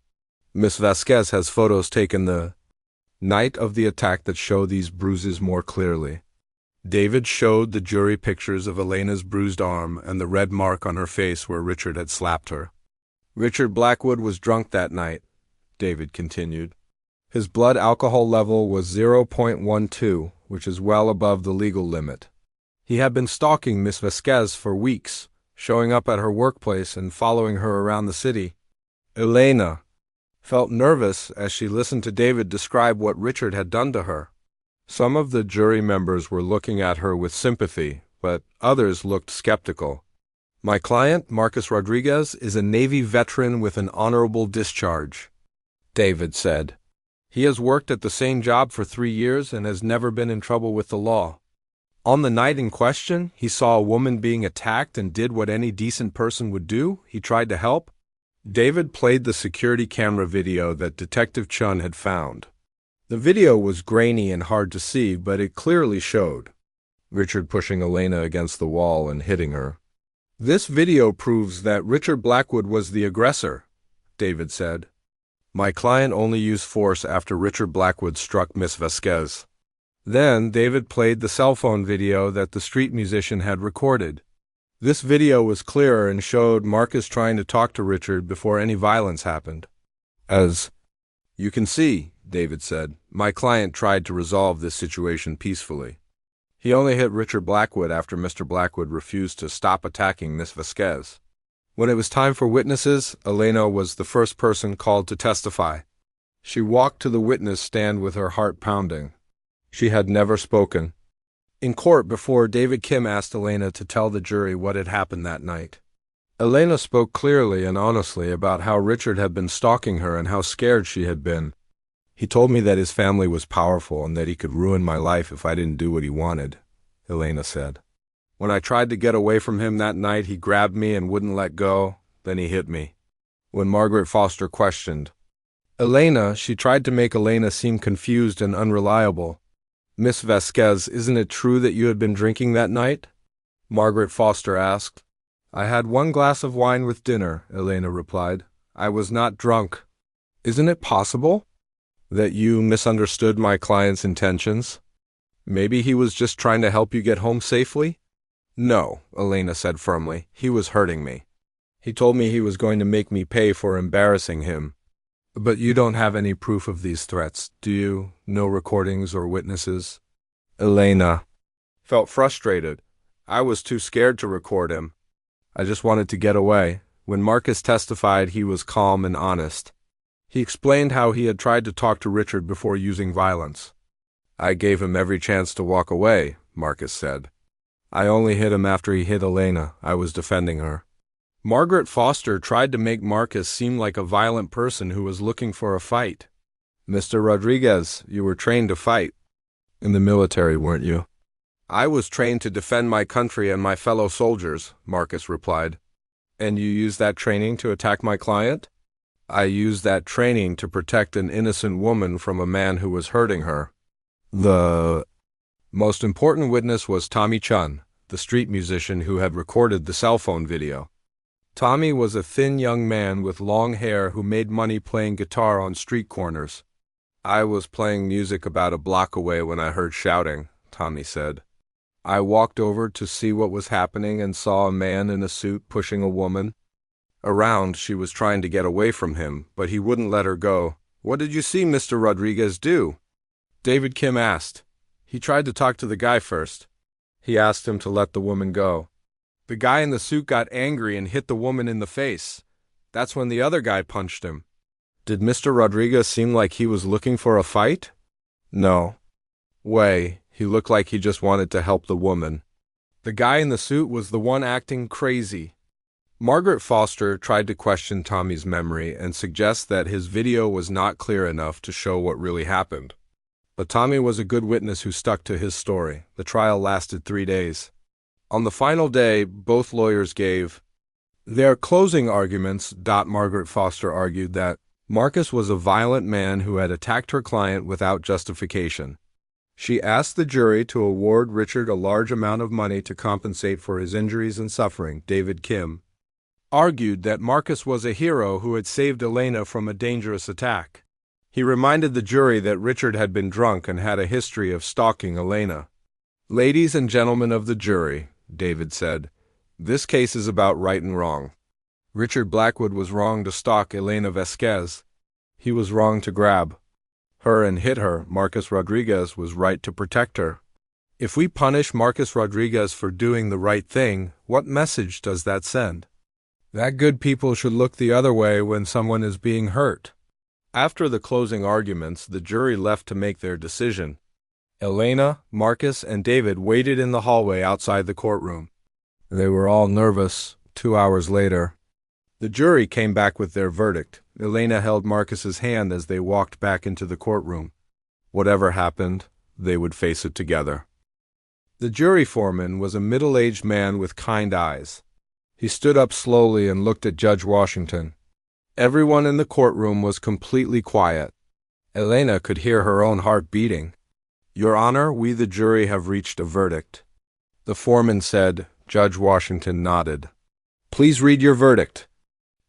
Miss Vasquez has photos taken the night of the attack that show these bruises more clearly. David showed the jury pictures of Elena's bruised arm and the red mark on her face where Richard had slapped her. Richard Blackwood was drunk that night, David continued. His blood alcohol level was 0.12, which is well above the legal limit. He had been stalking Miss Vasquez for weeks, showing up at her workplace and following her around the city. Elena felt nervous as she listened to David describe what Richard had done to her. Some of the jury members were looking at her with sympathy, but others looked skeptical. "My client, Marcus Rodriguez, is a Navy veteran with an honorable discharge," David said. "He has worked at the same job for 3 years and has never been in trouble with the law. On the night in question, he saw a woman being attacked and did what any decent person would do. He tried to help." David played the security camera video that Detective Chun had found. The video was grainy and hard to see, but it clearly showed Richard pushing Elena against the wall and hitting her. "This video proves that Richard Blackwood was the aggressor," David said. "My client only used force after Richard Blackwood struck Miss Vasquez." Then David played the cell phone video that the street musician had recorded. This video was clearer and showed Marcus trying to talk to Richard before any violence happened. "As you can see," David said, "my client tried to resolve this situation peacefully. He only hit Richard Blackwood after Mr. Blackwood refused to stop attacking Miss Vasquez." When it was time for witnesses, Elena was the first person called to testify. She walked to the witness stand with her heart pounding. She had never spoken in court before David Kim asked Elena to tell the jury what had happened that night. Elena spoke clearly and honestly about how Richard had been stalking her and how scared she had been. "He told me that his family was powerful and that he could ruin my life if I didn't do what he wanted," Elena said. "When I tried to get away from him that night, he grabbed me and wouldn't let go, then he hit me." When Margaret Foster questioned Elena, she tried to make Elena seem confused and unreliable. "Miss Vasquez, isn't it true that you had been drinking that night?" Margaret Foster asked. "I had 1 glass of wine with dinner," Elena replied. "I was not drunk." "Isn't it possible that you misunderstood my client's intentions? Maybe he was just trying to help you get home safely?" "No," Elena said firmly. "He was hurting me. He told me he was going to make me pay for embarrassing him." "But you don't have any proof of these threats, do you? No recordings or witnesses?" Elena felt frustrated. "I was too scared to record him. I just wanted to get away." When Marcus testified, he was calm and honest. He explained how he had tried to talk to Richard before using violence. "I gave him every chance to walk away," Marcus said. "I only hit him after he hit Elena. I was defending her." Margaret Foster tried to make Marcus seem like a violent person who was looking for a fight. "Mr. Rodriguez, you were trained to fight in the military, weren't you?" "I was trained to defend my country and my fellow soldiers," Marcus replied. "And you used that training to attack my client?" "I used that training to protect an innocent woman from a man who was hurting her." The most important witness was Tommy Chun, the street musician who had recorded the cell phone video. Tommy was a thin young man with long hair who made money playing guitar on street corners. "I was playing music about a block away when I heard shouting," Tommy said. "I walked over to see what was happening and saw a man in a suit pushing a woman around. She was trying to get away from him, but he wouldn't let her go." "What did you see Mr. Rodriguez do?" David Kim asked. "He tried to talk to the guy first. He asked him to let the woman go. The guy in the suit got angry and hit the woman in the face. That's when the other guy punched him." "Did Mr. Rodriguez seem like he was looking for a fight?" "No way. He looked like he just wanted to help the woman. The guy in the suit was the one acting crazy." Margaret Foster tried to question Tommy's memory and suggest that his video was not clear enough to show what really happened. But Tommy was a good witness who stuck to his story. The trial lasted 3 days. On the final day, both lawyers gave their closing arguments. Margaret Foster argued that Marcus was a violent man who had attacked her client without justification. She asked the jury to award Richard a large amount of money to compensate for his injuries and suffering. David Kim argued that Marcus was a hero who had saved Elena from a dangerous attack. He reminded the jury that Richard had been drunk and had a history of stalking Elena. "Ladies and gentlemen of the jury," David said, "this case is about right and wrong. Richard Blackwood was wrong to stalk Elena Vasquez. He was wrong to grab her and hit her. Marcus Rodriguez was right to protect her. If we punish Marcus Rodriguez for doing the right thing, what message does that send? That good people should look the other way when someone is being hurt." After the closing arguments, the jury left to make their decision. Elena, Marcus, and David waited in the hallway outside the courtroom. They were all nervous. 2 hours later, the jury came back with their verdict. Elena held Marcus's hand as they walked back into the courtroom. Whatever happened, they would face it together. The jury foreman was a middle-aged man with kind eyes. He stood up slowly and looked at Judge Washington. Everyone in the courtroom was completely quiet. Elena could hear her own heart beating. "Your Honor, we the jury have reached a verdict," the foreman said. Judge Washington nodded. "Please read your verdict."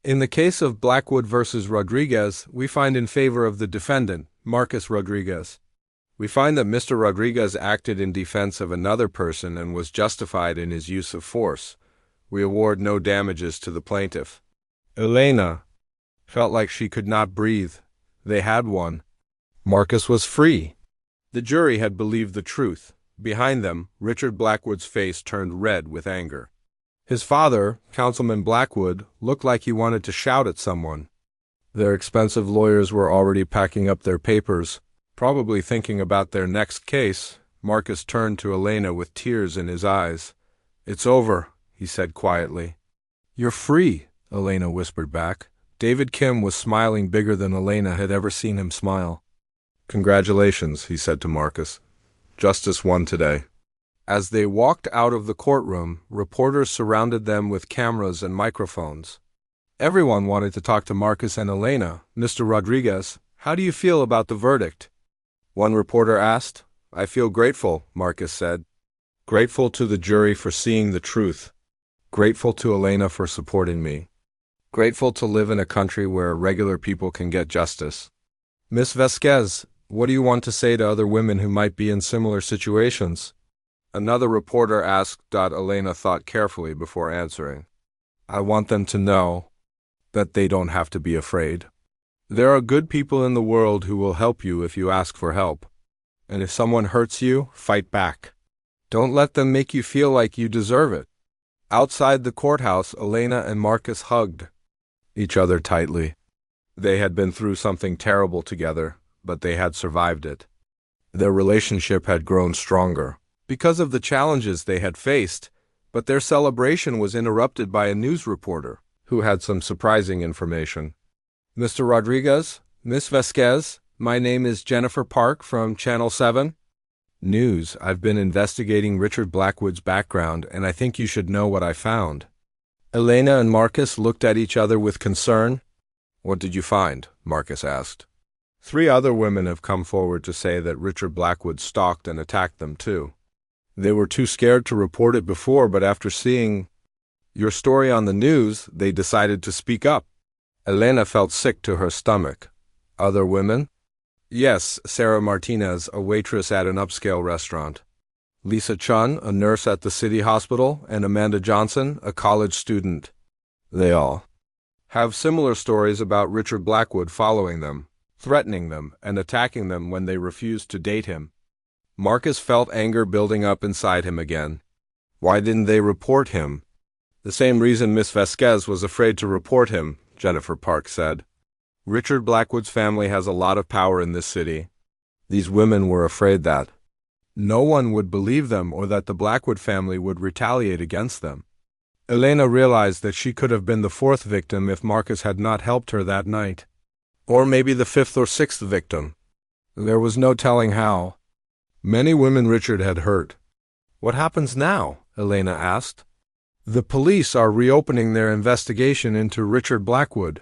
"In the case of Blackwood versus Rodriguez, we find in favor of the defendant, Marcus Rodriguez. We find that Mr. Rodriguez acted in defense of another person and was justified in his use of force. We award no damages to the plaintiff." Elena felt like she could not breathe. They had won. Marcus was free. The jury had believed the truth. Behind them, Richard Blackwood's face turned red with anger. His father, Councilman Blackwood, looked like he wanted to shout at someone. Their expensive lawyers were already packing up their papers, probably thinking about their next case. Marcus turned to Elena with tears in his eyes. "It's over," he said quietly. "You're free," Elena whispered back. David Kim was smiling bigger than Elena had ever seen him smile. "Congratulations," he said to Marcus. "Justice won today." As they walked out of the courtroom, reporters surrounded them with cameras and microphones. Everyone wanted to talk to Marcus and Elena. "Mr. Rodriguez, how do you feel about the verdict?" one reporter asked. "I feel grateful," Marcus said. "Grateful to the jury for seeing the truth. Grateful to Elena for supporting me. Grateful to live in a country where regular people can get justice." "Miss Vasquez, what do you want to say to other women who might be in similar situations?" another reporter asked. Elena thought carefully before answering. "I want them to know that they don't have to be afraid. There are good people in the world who will help you if you ask for help. And if someone hurts you, fight back. Don't let them make you feel like you deserve it." Outside the courthouse, Elena and Marcus hugged each other tightly. They had been through something terrible together, but they had survived it. Their relationship had grown stronger because of the challenges they had faced, but their celebration was interrupted by a news reporter who had some surprising information. "Mr. Rodriguez, Miss Vasquez, my name is Jennifer Park from Channel 7 News. I've been investigating Richard Blackwood's background, and I think you should know what I found." Elena and Marcus looked at each other with concern. "What did you find?" Marcus asked. 3 other women have come forward to say that Richard Blackwood stalked and attacked them too. They were too scared to report it before, but after seeing your story on the news, they decided to speak up. Elena felt sick to her stomach. "Other women?" "Yes, Sarah Martinez, a waitress at an upscale restaurant. Lisa Chun, a nurse at the city hospital, and Amanda Johnson, a college student. They all have similar stories about Richard Blackwood following them, threatening them, and attacking them when they refused to date him." Marcus felt anger building up inside him again. Why didn't they report him? "The same reason Miss Vasquez was afraid to report him," Jennifer Park said. "Richard Blackwood's family has a lot of power in this city. These women were afraid that no one would believe them or that the Blackwood family would retaliate against them." Elena realized that she could have been the 4th victim if Marcus had not helped her that night. Or maybe the 5th or 6th victim. There was no telling how many women Richard had hurt. What happens now? Elena asked. The police are reopening their investigation into Richard Blackwood.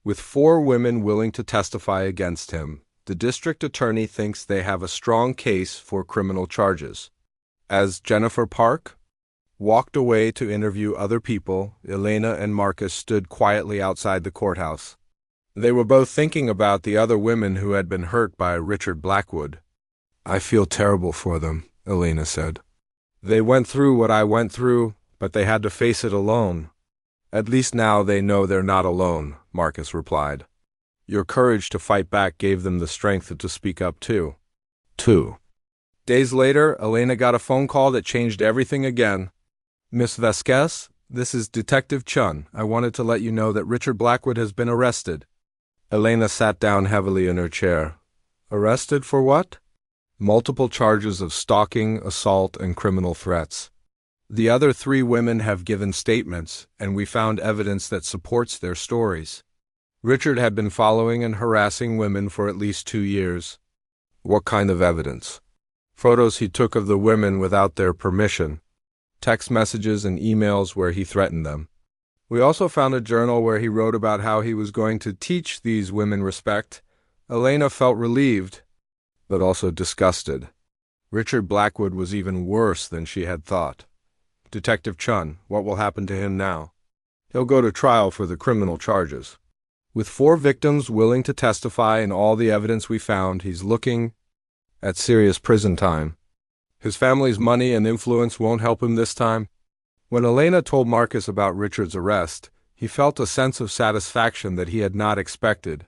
With 4 women willing to testify against him, the district attorney thinks they have a strong case for criminal charges. As Jennifer Park walked away to interview other people, Elena and Marcus stood quietly outside the courthouse. They were both thinking about the other women who had been hurt by Richard Blackwood. I feel terrible for them, Elena said. They went through what I went through, but they had to face it alone. At least now they know they're not alone, Marcus replied. Your courage to fight back gave them the strength to speak up too. 2 days later, Elena got a phone call that changed everything again. Miss Vasquez, this is Detective Chun. I wanted to let you know that Richard Blackwood has been arrested. Elena sat down heavily in her chair. Arrested for what? Multiple charges of stalking, assault, and criminal threats. The other 3 women have given statements, and we found evidence that supports their stories. Richard had been following and harassing women for at least 2 years. What kind of evidence? Photos he took of the women without their permission. Text messages and emails where he threatened them. We also found a journal where he wrote about how he was going to teach these women respect. Elena felt relieved, but also disgusted. Richard Blackwood was even worse than she had thought. Detective Chun, what will happen to him now? He'll go to trial for the criminal charges. With 4 victims willing to testify and all the evidence we found, he's looking at serious prison time. His family's money and influence won't help him this time. When Elena told Marcus about Richard's arrest, he felt a sense of satisfaction that he had not expected.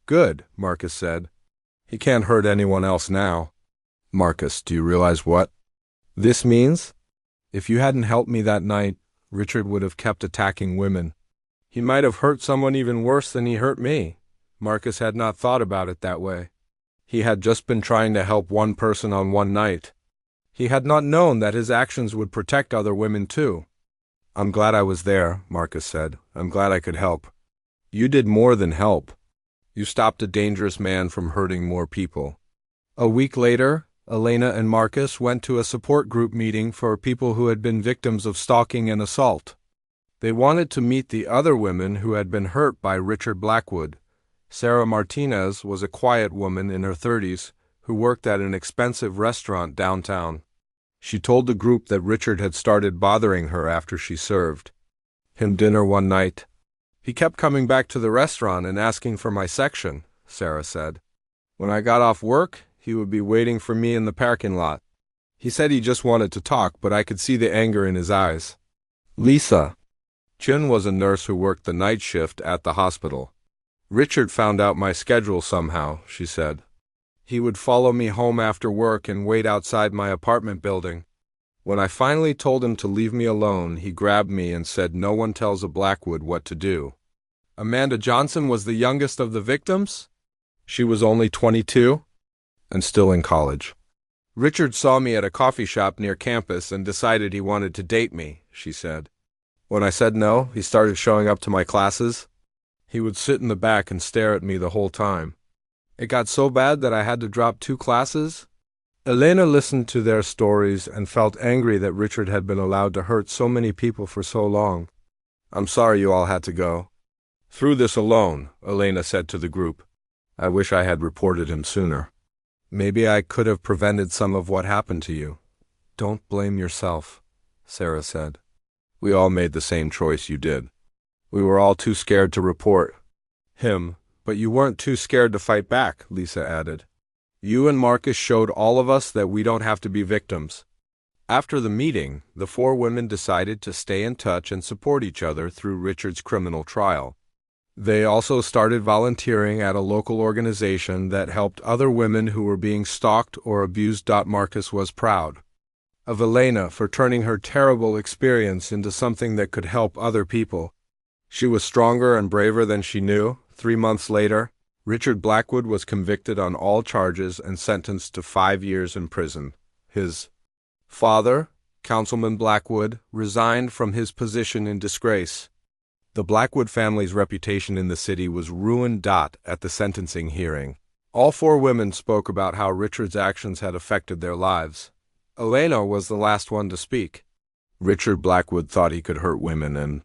Good, Marcus said. He can't hurt anyone else now. Marcus, do you realize what this means? If you hadn't helped me that night, Richard would have kept attacking women. He might have hurt someone even worse than he hurt me. Marcus had not thought about it that way. He had just been trying to help one person on one night. He had not known that his actions would protect other women too. I'm glad I was there, Marcus said. I'm glad I could help. You did more than help. You stopped a dangerous man from hurting more people. A week later, Elena and Marcus went to a support group meeting for people who had been victims of stalking and assault. They wanted to meet the other women who had been hurt by Richard Blackwood. Sarah Martinez was a quiet woman in her 30s who worked at an expensive restaurant downtown. She told the group that Richard had started bothering her after she served him dinner one night. He kept coming back to the restaurant and asking for my section, Sarah said. When I got off work, he would be waiting for me in the parking lot. He said he just wanted to talk, but I could see the anger in his eyes. Lisa. Chun was a nurse who worked the night shift at the hospital. Richard found out my schedule somehow, she said. He would follow me home after work and wait outside my apartment building. When I finally told him to leave me alone, he grabbed me and said no one tells a Blackwood what to do. Amanda Johnson was the youngest of the victims. She was only 22 and still in college. Richard saw me at a coffee shop near campus and decided he wanted to date me, she said. When I said no, he started showing up to my classes. He would sit in the back and stare at me the whole time. It got so bad that I had to drop 2 classes. Elena listened to their stories and felt angry that Richard had been allowed to hurt so many people for so long. I'm sorry you all had to go through this alone, Elena said to the group. I wish I had reported him sooner. Maybe I could have prevented some of what happened to you. Don't blame yourself, Sarah said. We all made the same choice you did. We were all too scared to report him, but you weren't too scared to fight back, Lisa added. You and Marcus showed all of us that we don't have to be victims. After the meeting, the 4 women decided to stay in touch and support each other through Richard's criminal trial. They also started volunteering at a local organization that helped other women who were being stalked or abused. Marcus was proud of Elena for turning her terrible experience into something that could help other people. She was stronger and braver than she knew. 3 months later, Richard Blackwood was convicted on all charges and sentenced to 5 years in prison. His father, Councilman Blackwood, resigned from his position in disgrace. The Blackwood family's reputation in the city was ruined. At the sentencing hearing, all 4 women spoke about how Richard's actions had affected their lives. Elena was the last one to speak. Richard Blackwood thought he could hurt women and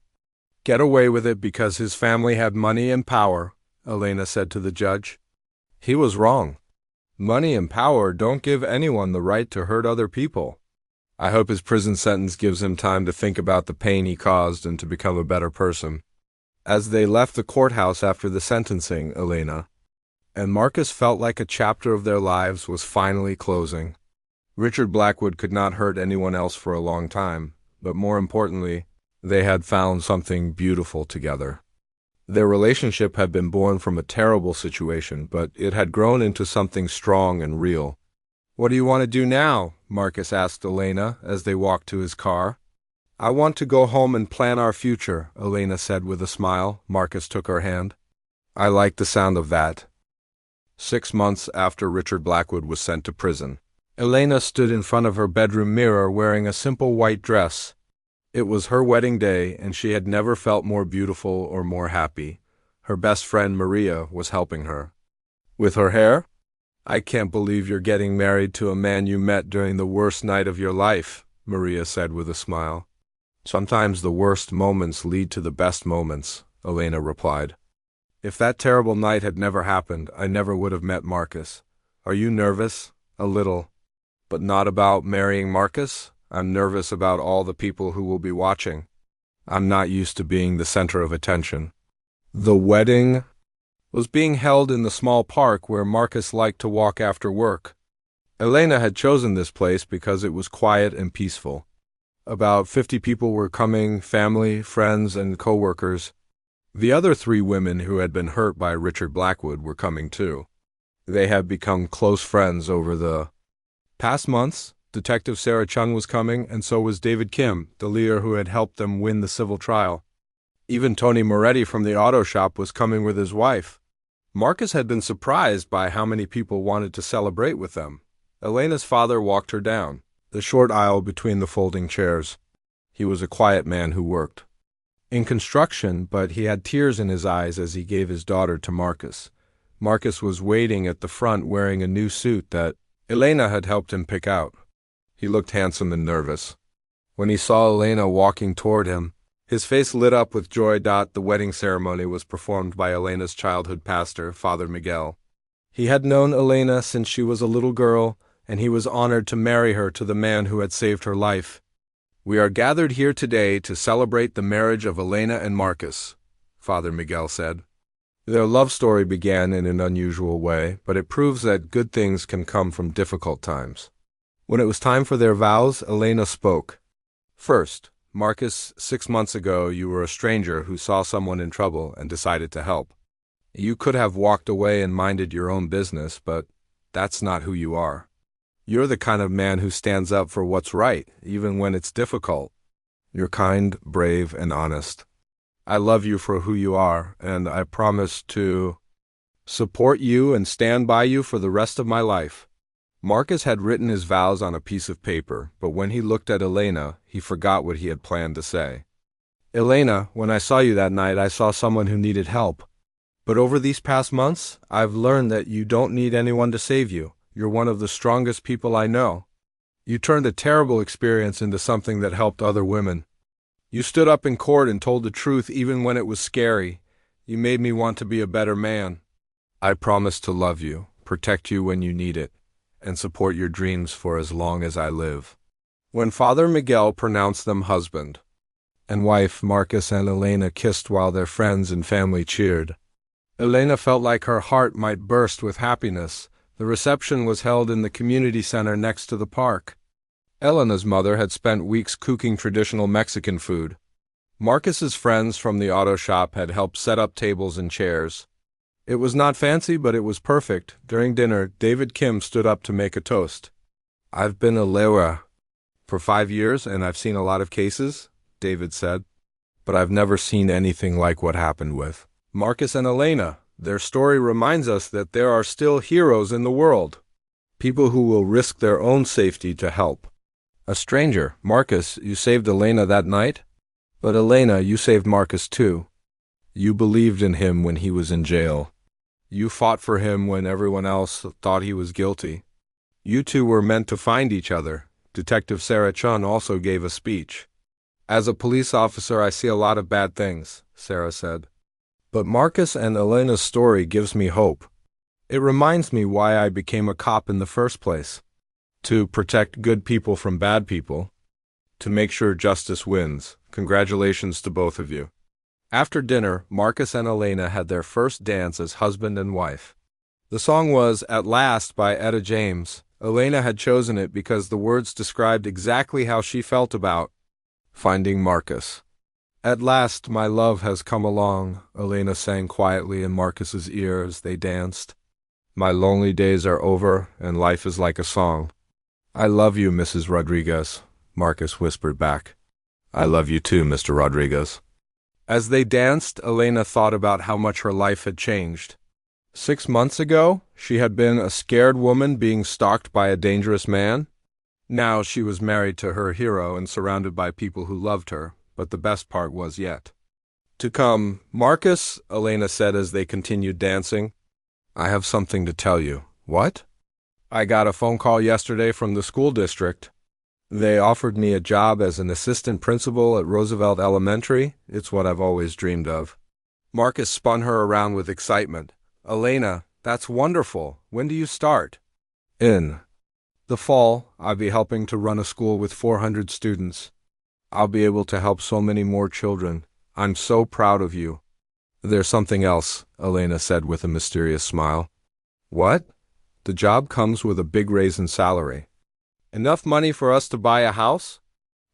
get away with it because his family had money and power, Elena said to the judge. He was wrong. Money and power don't give anyone the right to hurt other people. I hope his prison sentence gives him time to think about the pain he caused and to become a better person. As they left the courthouse after the sentencing, Elena and Marcus felt like a chapter of their lives was finally closing. Richard Blackwood could not hurt anyone else for a long time, but more importantly, they had found something beautiful together. Their relationship had been born from a terrible situation, but it had grown into something strong and real. "What do you want to do now?" Marcus asked Elena as they walked to his car. "I want to go home and plan our future," Elena said with a smile. Marcus took her hand. "I like the sound of that." 6 months after Richard Blackwood was sent to prison, Elena stood in front of her bedroom mirror wearing a simple white dress. It was her wedding day, and she had never felt more beautiful or more happy. Her best friend Maria was helping her with her hair. "I can't believe you're getting married to a man you met during the worst night of your life," Maria said with a smile. "Sometimes the worst moments lead to the best moments," Elena replied. "If that terrible night had never happened, I never would have met Marcus. Are you nervous?" "A little. But not about marrying Marcus. I'm nervous about all the people who will be watching. I'm not used to being the center of attention." The wedding was being held in the small park where Marcus liked to walk after work. Elena had chosen this place because it was quiet and peaceful. About 50 people were coming, family, friends, and co-workers. The other 3 women who had been hurt by Richard Blackwood were coming too. They had become close friends over the past months. Detective Sarah Chung was coming, and so was David Kim, the lawyer who had helped them win the civil trial. Even Tony Moretti from the auto shop was coming with his wife. Marcus had been surprised by how many people wanted to celebrate with them. Elena's father walked her down the short aisle between the folding chairs. He was a quiet man who worked in construction, but he had tears in his eyes as he gave his daughter to Marcus. Marcus was waiting at the front wearing a new suit that Elena had helped him pick out. He looked handsome and nervous. When he saw Elena walking toward him, his face lit up with joy. The wedding ceremony was performed by Elena's childhood pastor, Father Miguel. He had known Elena since she was a little girl, and he was honored to marry her to the man who had saved her life. "We are gathered here today to celebrate the marriage of Elena and Marcus," Father Miguel said. Their love story began in an unusual way, but it proves that good things can come from difficult times. When it was time for their vows, Elena spoke. "First, Marcus, 6 months ago you were a stranger who saw someone in trouble and decided to help. You could have walked away and minded your own business, but that's not who you are. You're the kind of man who stands up for what's right, even when it's difficult. You're kind, brave, and honest. I love you for who you are, and I promise to support you and stand by you for the rest of my life." Marcus had written his vows on a piece of paper, but when he looked at Elena, he forgot what he had planned to say. "Elena, when I saw you that night, I saw someone who needed help. But over these past months, I've learned that you don't need anyone to save you. You're one of the strongest people I know. You turned a terrible experience into something that helped other women. You stood up in court and told the truth even when it was scary. You made me want to be a better man. I promise to love you, protect you when you need it, and support your dreams for as long as I live." When Father Miguel pronounced them husband and wife, Marcus and Elena kissed while their friends and family cheered. Elena felt like her heart might burst with happiness. The reception was held in the community center next to the park. Elena's mother had spent weeks cooking traditional Mexican food. Marcus's friends from the auto shop had helped set up tables and chairs. It was not fancy, but it was perfect. During dinner, David Kim stood up to make a toast. "I've been a lawyer for 5 years, and I've seen a lot of cases," David said. "But I've never seen anything like what happened with Marcus and Elena. Their story reminds us that there are still heroes in the world, people who will risk their own safety to help. A stranger, Marcus, you saved Elena that night? But Elena, you saved Marcus too. You believed in him when he was in jail. You fought for him when everyone else thought he was guilty. You two were meant to find each other." Detective Sarah Chun also gave a speech. As a police officer, I see a lot of bad things, Sarah said. But Marcus and Elena's story gives me hope. It reminds me why I became a cop in the first place. To protect good people from bad people. To make sure justice wins. Congratulations to both of you. After dinner, Marcus and Elena had their first dance as husband and wife. The song was At Last by Etta James. Elena had chosen it because the words described exactly how she felt about finding Marcus. At last my love has come along, Elena sang quietly in Marcus's ear as they danced. My lonely days are over, and life is like a song. I love you, Mrs. Rodriguez, Marcus whispered back. I love you too, Mr. Rodriguez. As they danced, Elena thought about how much her life had changed. 6 months ago, she had been a scared woman being stalked by a dangerous man. Now she was married to her hero and surrounded by people who loved her, but the best part was yet to come. Marcus, Elena said as they continued dancing, I have something to tell you. What? I got a phone call yesterday from the school district. They offered me a job as an assistant principal at Roosevelt Elementary. It's what I've always dreamed of. Marcus spun her around with excitement. Elena, that's wonderful. When do you start? In the fall, I'll be helping to run a school with 400 students. I'll be able to help so many more children. I'm so proud of you. There's something else, Elena said with a mysterious smile. What? The job comes with a big raise in salary. Enough money for us to buy a house?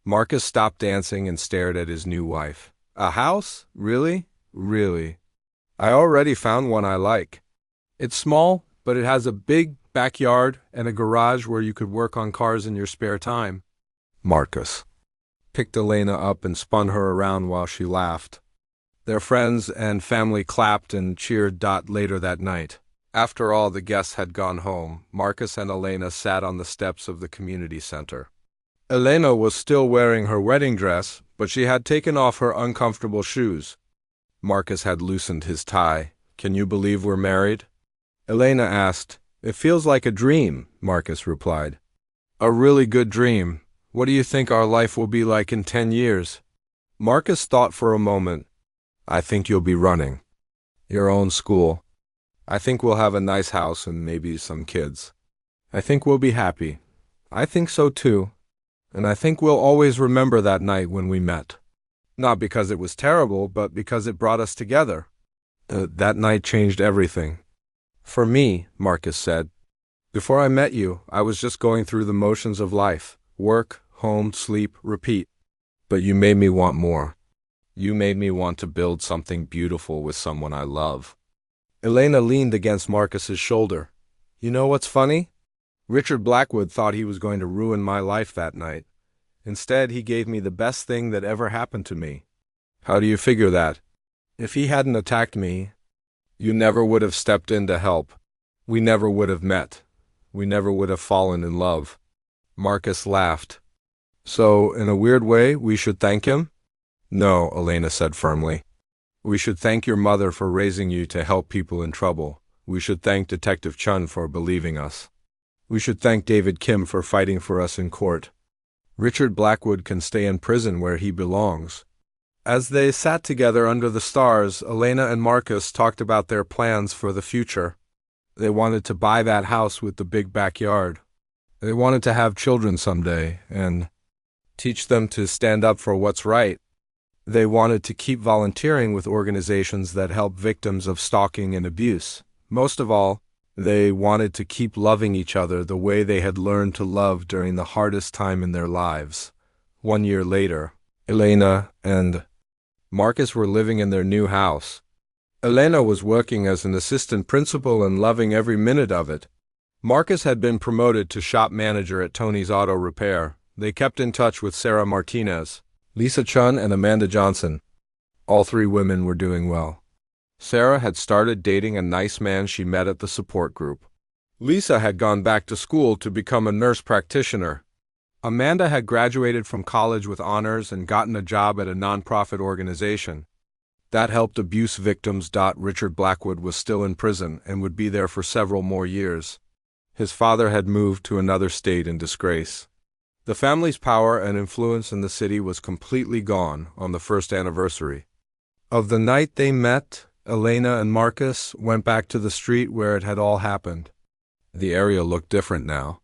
Marcus stopped dancing and stared at his new wife. A house? Really? Really? I already found one I like. It's small, but it has a big backyard and a garage where you could work on cars in your spare time. Marcus picked Elena up and spun her around while she laughed. Their friends and family clapped and cheered. Later that night, after all the guests had gone home, Marcus and Elena sat on the steps of the community center. Elena was still wearing her wedding dress, but she had taken off her uncomfortable shoes. Marcus had loosened his tie. Can you believe we're married? Elena asked. It feels like a dream, Marcus replied. A really good dream. What do you think our life will be like in 10 years? Marcus thought for a moment. I think you'll be running your own school. I think we'll have a nice house and maybe some kids. I think we'll be happy. I think so too. And I think we'll always remember that night when we met. Not because it was terrible, but because it brought us together. That night changed everything. For me, Marcus said. Before I met you, I was just going through the motions of life. Work, home, sleep, repeat. But you made me want more. You made me want to build something beautiful with someone I love. Elena leaned against Marcus's shoulder. You know what's funny? Richard Blackwood thought he was going to ruin my life that night. Instead, he gave me the best thing that ever happened to me. How do you figure that? If he hadn't attacked me, you never would have stepped in to help. We never would have met. We never would have fallen in love. Marcus laughed. So, in a weird way, we should thank him? No, Elena said firmly. We should thank your mother for raising you to help people in trouble. We should thank Detective Chun for believing us. We should thank David Kim for fighting for us in court. Richard Blackwood can stay in prison where he belongs. As they sat together under the stars, Elena and Marcus talked about their plans for the future. They wanted to buy that house with the big backyard. They wanted to have children someday and teach them to stand up for what's right. They wanted to keep volunteering with organizations that help victims of stalking and abuse. Most of all, they wanted to keep loving each other the way they had learned to love during the hardest time in their lives. 1 year later, Elena and Marcus were living in their new house. Elena was working as an assistant principal and loving every minute of it. Marcus had been promoted to shop manager at Tony's Auto Repair. They kept in touch with Sarah Martinez, Lisa Chun, and Amanda Johnson. All 3 women were doing well. Sarah had started dating a nice man she met at the support group. Lisa had gone back to school to become a nurse practitioner. Amanda had graduated from college with honors and gotten a job at a nonprofit organization that helped abuse victims. Richard Blackwood was still in prison and would be there for several more years. His father had moved to another state in disgrace. The family's power and influence in the city was completely gone on the first anniversary. Of the night they met, Elena and Marcus went back to the street where it had all happened. The area looked different now.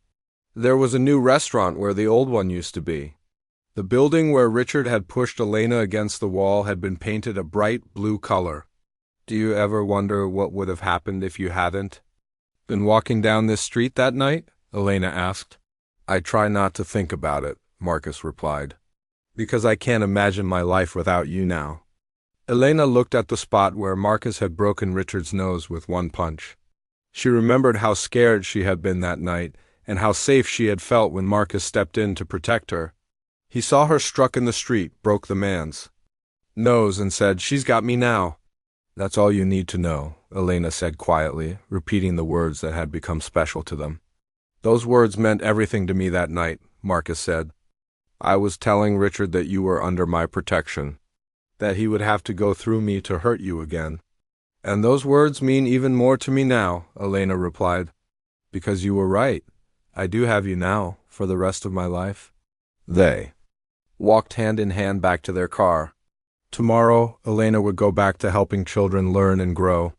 There was a new restaurant where the old one used to be. The building where Richard had pushed Elena against the wall had been painted a bright blue color. Do you ever wonder what would have happened if you hadn't been walking down this street that night? Elena asked. I try not to think about it, Marcus replied, because I can't imagine my life without you now. Elena looked at the spot where Marcus had broken Richard's nose with one punch. She remembered how scared she had been that night and how safe she had felt when Marcus stepped in to protect her. He saw her struck in the street, broke the man's nose, and said, "She's got me now." That's all you need to know, Elena said quietly, repeating the words that had become special to them. Those words meant everything to me that night, Marcus said. I was telling Richard that you were under my protection, that he would have to go through me to hurt you again. And those words mean even more to me now, Elena replied. Because you were right. I do have you now, for the rest of my life. They walked hand in hand back to their car. Tomorrow, Elena would go back to helping children learn and grow.